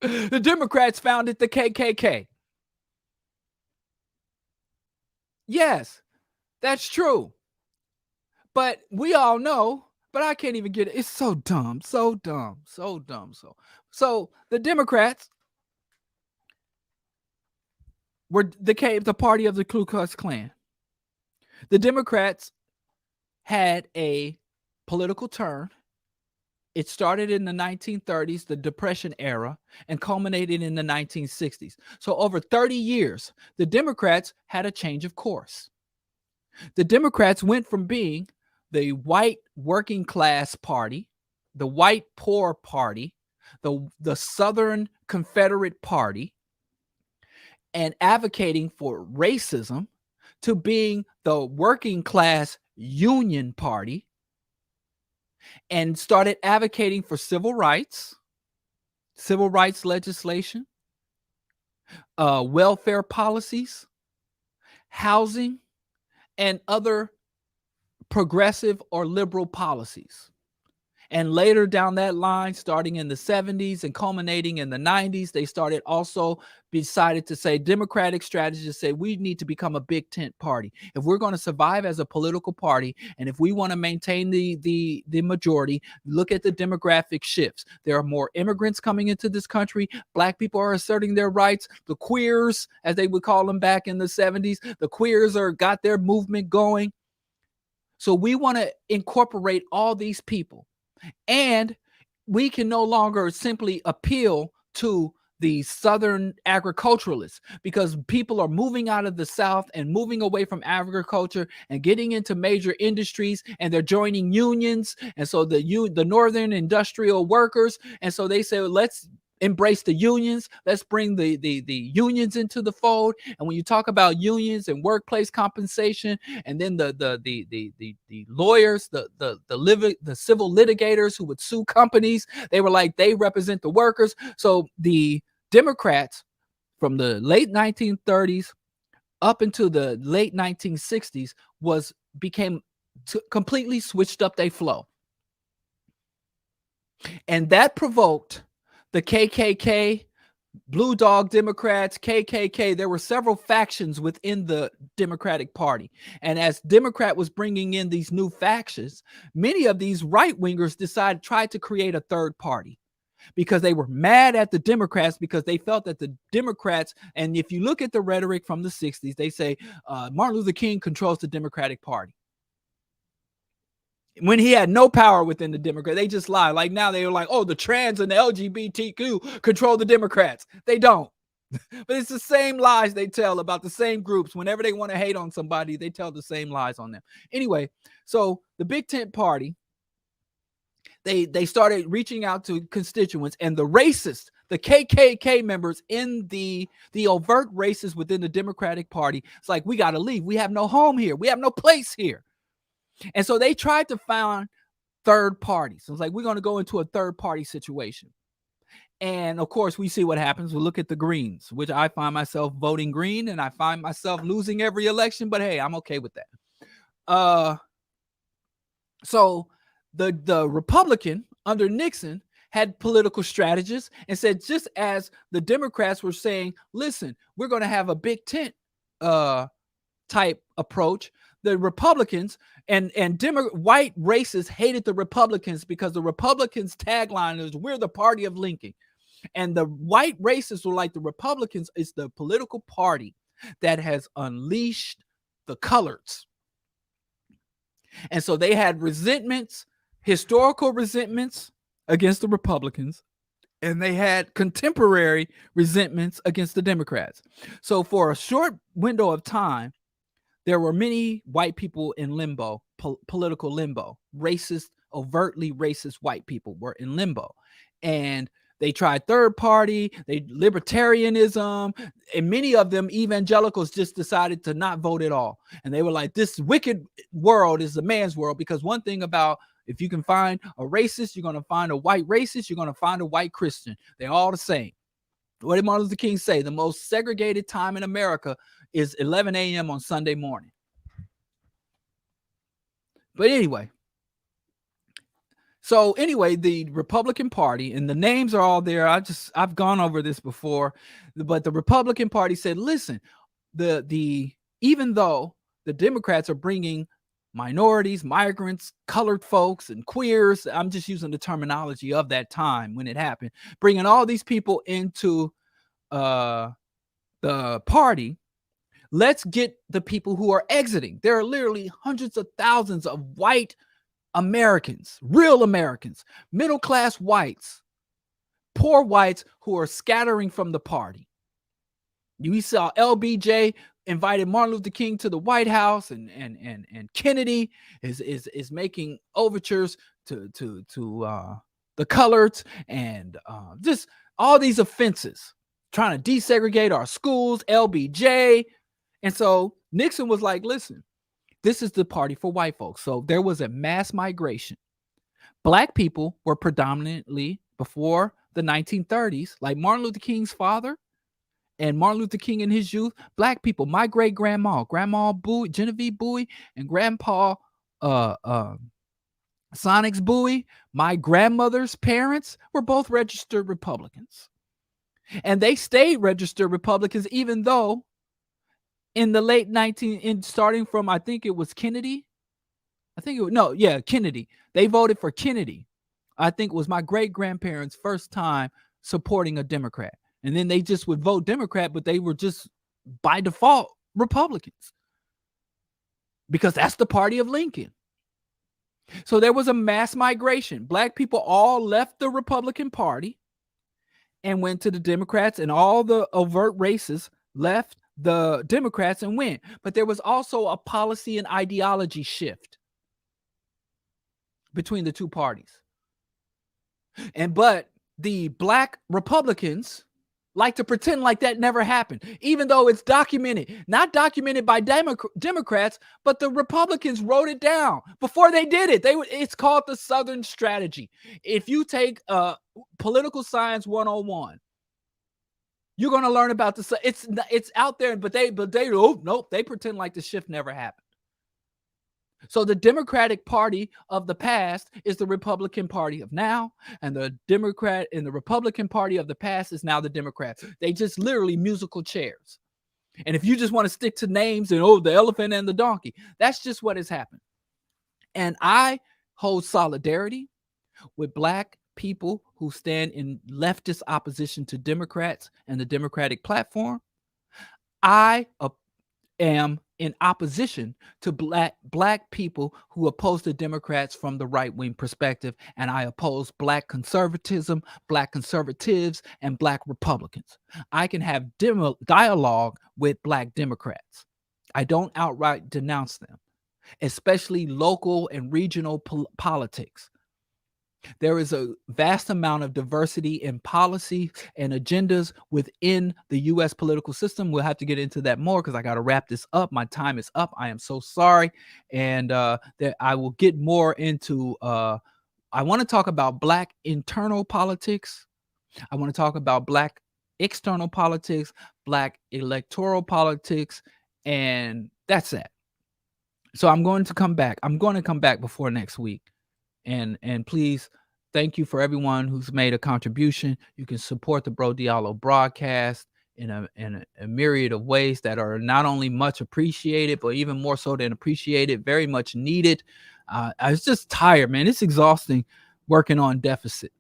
the Democrats founded the KKK. Yes, that's true. But we all know, but I can't even get it. It's so dumb, so dumb, so dumb. So the Democrats were the party of the Ku Klux Klan. The Democrats had a political turn. It started in the 1930s, the Depression era, and culminated in the 1960s. So over 30 years, the Democrats had a change of course. The Democrats went from being the white working class party, the white poor party, the Southern Confederate Party, and advocating for racism, to being the working class Union Party, and started advocating for civil rights legislation, welfare policies, housing, and other progressive or liberal policies. And later down that line, starting in the 70s and culminating in the 90s, they decided to say, Democratic strategists say, we need to become a big tent party. If we're going to survive as a political party, and if we want to maintain the majority, look at the demographic shifts. There are more immigrants coming into this country. Black people are asserting their rights. The queers, as they would call them back in the 70s, the queers got their movement going. So we want to incorporate all these people. And we can no longer simply appeal to the Southern agriculturalists, because people are moving out of the South and moving away from agriculture and getting into major industries, and they're joining unions. And so the Northern industrial workers, and so they say, well, let's embrace the unions. Let's bring the unions into the fold. And when you talk about unions and workplace compensation, and then the lawyers, the civil litigators who would sue companies, they were like, they represent the workers. So the Democrats from the late 1930s up into the late 1960s completely switched up their flow. And that provoked the KKK, Blue Dog Democrats, KKK. There were several factions within the Democratic Party. And as Democrat was bringing in these new factions, many of these right-wingers tried to create a third party, because they were mad at the Democrats, because they felt that the Democrats, and if you look at the rhetoric from the 60s, they say Martin Luther King controls the Democratic Party, when he had no power within the Democrats. They just lie. Like now they were like, oh, the trans and the LGBTQ control the Democrats. They don't. But it's the same lies they tell about the same groups. Whenever they want to hate on somebody, they tell the same lies on them. Anyway, so the Big Tent Party, they started reaching out to constituents, and the racists, the KKK members in the overt racists within the Democratic Party, it's like, we got to leave. We have no home here. We have no place here. And so they tried to find third parties. It's like, we're going to go into a third party situation. And of course, we see what happens. We look at the Greens, which I find myself voting green, and I find myself losing every election. But hey, I'm okay with that. So the Republican under Nixon had political strategists and said, just as the Democrats were saying, listen, we're going to have a big tent type approach, the Republicans and white racists hated the Republicans, because the Republicans' tagline is, we're the party of Lincoln. And the white racists were like, the Republicans is the political party that has unleashed the coloreds. And so they had resentments, historical resentments against the Republicans, and they had contemporary resentments against the Democrats. So for a short window of time, there were many white people in limbo, political limbo. Racist, overtly racist white people were in limbo. And they tried third party, libertarianism, and many of them evangelicals just decided to not vote at all. And they were like, this wicked world is a man's world, because one thing about, if you can find a racist, you're going to find a white racist, you're going to find a white Christian. They're all the same. What did Martin Luther King say? The most segregated time in America is 11 a.m. on Sunday morning. But anyway, the Republican Party, and the names are all there. I've gone over this before, but the Republican Party said, listen, even though the Democrats are bringing minorities, migrants, colored folks, and queers, I'm just using the terminology of that time when it happened, bringing all these people into the party, let's get the people who are exiting. There are literally hundreds of thousands of white Americans, real Americans, middle-class whites, poor whites who are scattering from the party. We saw LBJ invited Martin Luther King to the White House, and Kennedy is making overtures to the coloreds, and just all these offenses, trying to desegregate our schools, LBJ. And so Nixon was like, listen, this is the party for white folks. So there was a mass migration. Black people were predominantly, before the 1930s, like Martin Luther King's father and Martin Luther King in his youth, Black people, my great-grandma, Grandma Bowie, Genevieve Bowie, and Grandpa Sonics Bowie, my grandmother's parents, were both registered Republicans. And they stayed registered Republicans, even though in the late starting from, I think it was Kennedy. Kennedy. They voted for Kennedy. I think it was my great-grandparents' first time supporting a Democrat. And then they just would vote Democrat, but they were just by default Republicans, because that's the party of Lincoln. So there was a mass migration. Black people all left the Republican Party and went to the Democrats, and all the overt racists left the Democrats and went. But there was also a policy and ideology shift between the two parties. But the Black Republicans like to pretend like that never happened, even though it's documented. Not documented by Democrats, but the Republicans wrote it down before they did it. It's called the Southern Strategy. If you take Political Science 101, you're going to learn about it's out there, but they pretend like the shift never happened. So the Democratic Party of the past is the Republican Party of now, and the Republican Party of the past is now the Democrats. They just literally musical chairs. And if you just want to stick to names and the elephant and the donkey, that's just what has happened. And I hold solidarity with Black people who stand in leftist opposition to Democrats and the Democratic platform. I am in opposition to black people who oppose the Democrats from the right-wing perspective, and I oppose Black conservatism, Black conservatives, and Black Republicans. I can have dialogue with Black Democrats. I don't outright denounce them, especially local and regional politics. There is a vast amount of diversity in policy and agendas within the U.S. political system. We'll have to get into that more because I got to wrap this up. My time is up. I am so sorry. And that I will get more into, I want to talk about Black internal politics. I want to talk about Black external politics, Black electoral politics, and that's it. So I'm going to come back. I'm going to come back before next week. And please, thank you for everyone who's made a contribution. You can support the BroDiallo broadcast in a myriad of ways that are not only much appreciated, but even more so than appreciated, very much needed. I was just tired, man. It's exhausting working on deficit.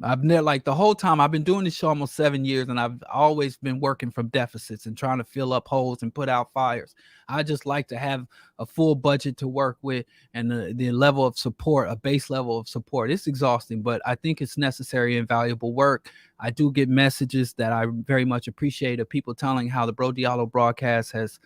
I've never, like, the whole time I've been doing this show almost 7 years, and I've always been working from deficits and trying to fill up holes and put out fires. I just like to have a full budget to work with, and the level of support, a base level of support. It's exhausting, but I think it's necessary and valuable work. I do get messages that I very much appreciate of people telling how the BroDiallo broadcast has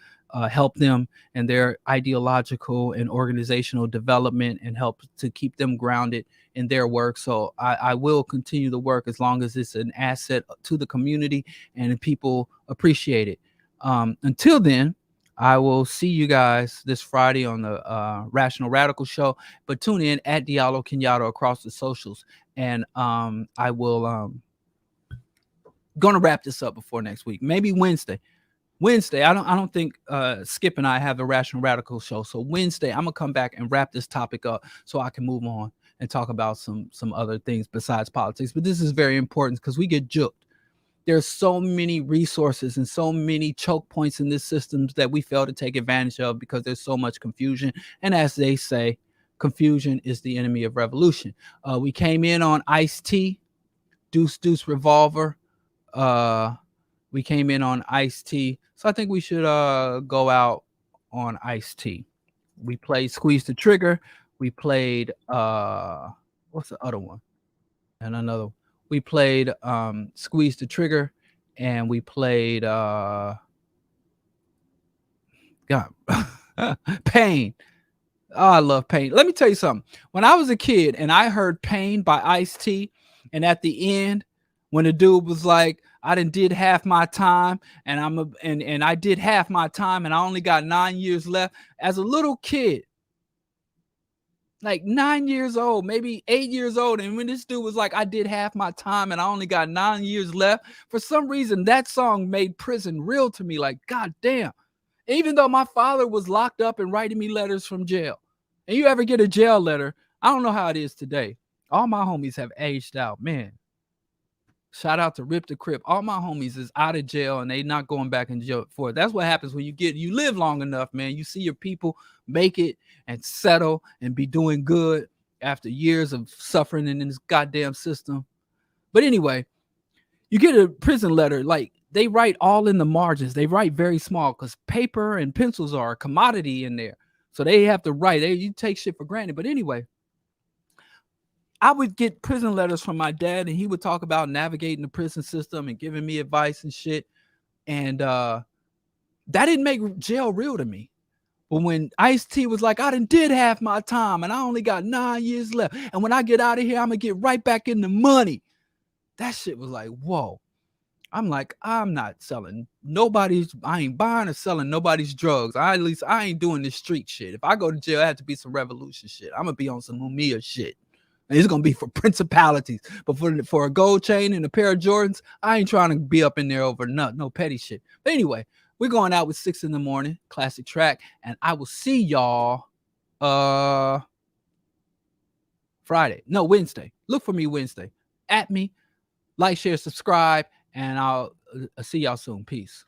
helped them in their ideological and organizational development and help to keep them grounded in their work. So I will continue the work as long as it's an asset to the community and people appreciate it. Until then, I will see you guys this Friday on the Rational Radical Show. But tune in at Diallo Kenyatta across the socials, and I will gonna wrap this up before next week, maybe Wednesday. I don't think Skip and I have the Rational Radical Show. So Wednesday, I'm gonna come back and wrap this topic up so I can move on and talk about some other things besides politics. But this is very important because we get juked. There's so many resources and so many choke points in this system that we fail to take advantage of because there's so much confusion. And as they say, confusion is the enemy of revolution. We came in on Ice-T, Deuce Deuce Revolver. We came in on Ice-T. So I think we should go out on Ice-T. We played Squeeze the Trigger. We played what's the other one? And another. We played Squeeze the Trigger, and we played God Pain. Oh, I love Pain. Let me tell you something. When I was a kid and I heard Pain by Ice-T, and at the end, when the dude was like, I did half my time, and I did half my time, and I only got 9 years left. As a little kid, like 9 years old, maybe 8 years old, and when this dude was like, I did half my time, and I only got 9 years left, for some reason, that song made prison real to me. Like, God damn. Even though my father was locked up and writing me letters from jail. And you ever get a jail letter, I don't know how it is today. All my homies have aged out, man. Shout out to Rip the Crip. All my homies is out of jail and they not going back in jail for it. That's what happens when you live long enough, man. You see your people make it and settle and be doing good after years of suffering in this goddamn system. But anyway, you get a prison letter, like they write all in the margins. They write very small because paper and pencils are a commodity in there. So they have to write. You take shit for granted. But anyway, I would get prison letters from my dad, and he would talk about navigating the prison system and giving me advice and shit. And that didn't make jail real to me. But when Ice-T was like, I did half my time, and I only got 9 years left. And when I get out of here, I'm going to get right back in the money. That shit was like, whoa. I'm like, I'm not selling I ain't buying or selling nobody's drugs. I ain't doing this street shit. If I go to jail, it has to be some revolution shit. I'm going to be on some Mumia shit. And it's going to be for principalities. But for a gold chain and a pair of Jordans, I ain't trying to be up in there over no petty shit. But anyway, we're going out with 6 in the morning, classic track. And I will see y'all Wednesday. Look for me Wednesday. At me. Like, share, subscribe, and I'll see y'all soon. Peace.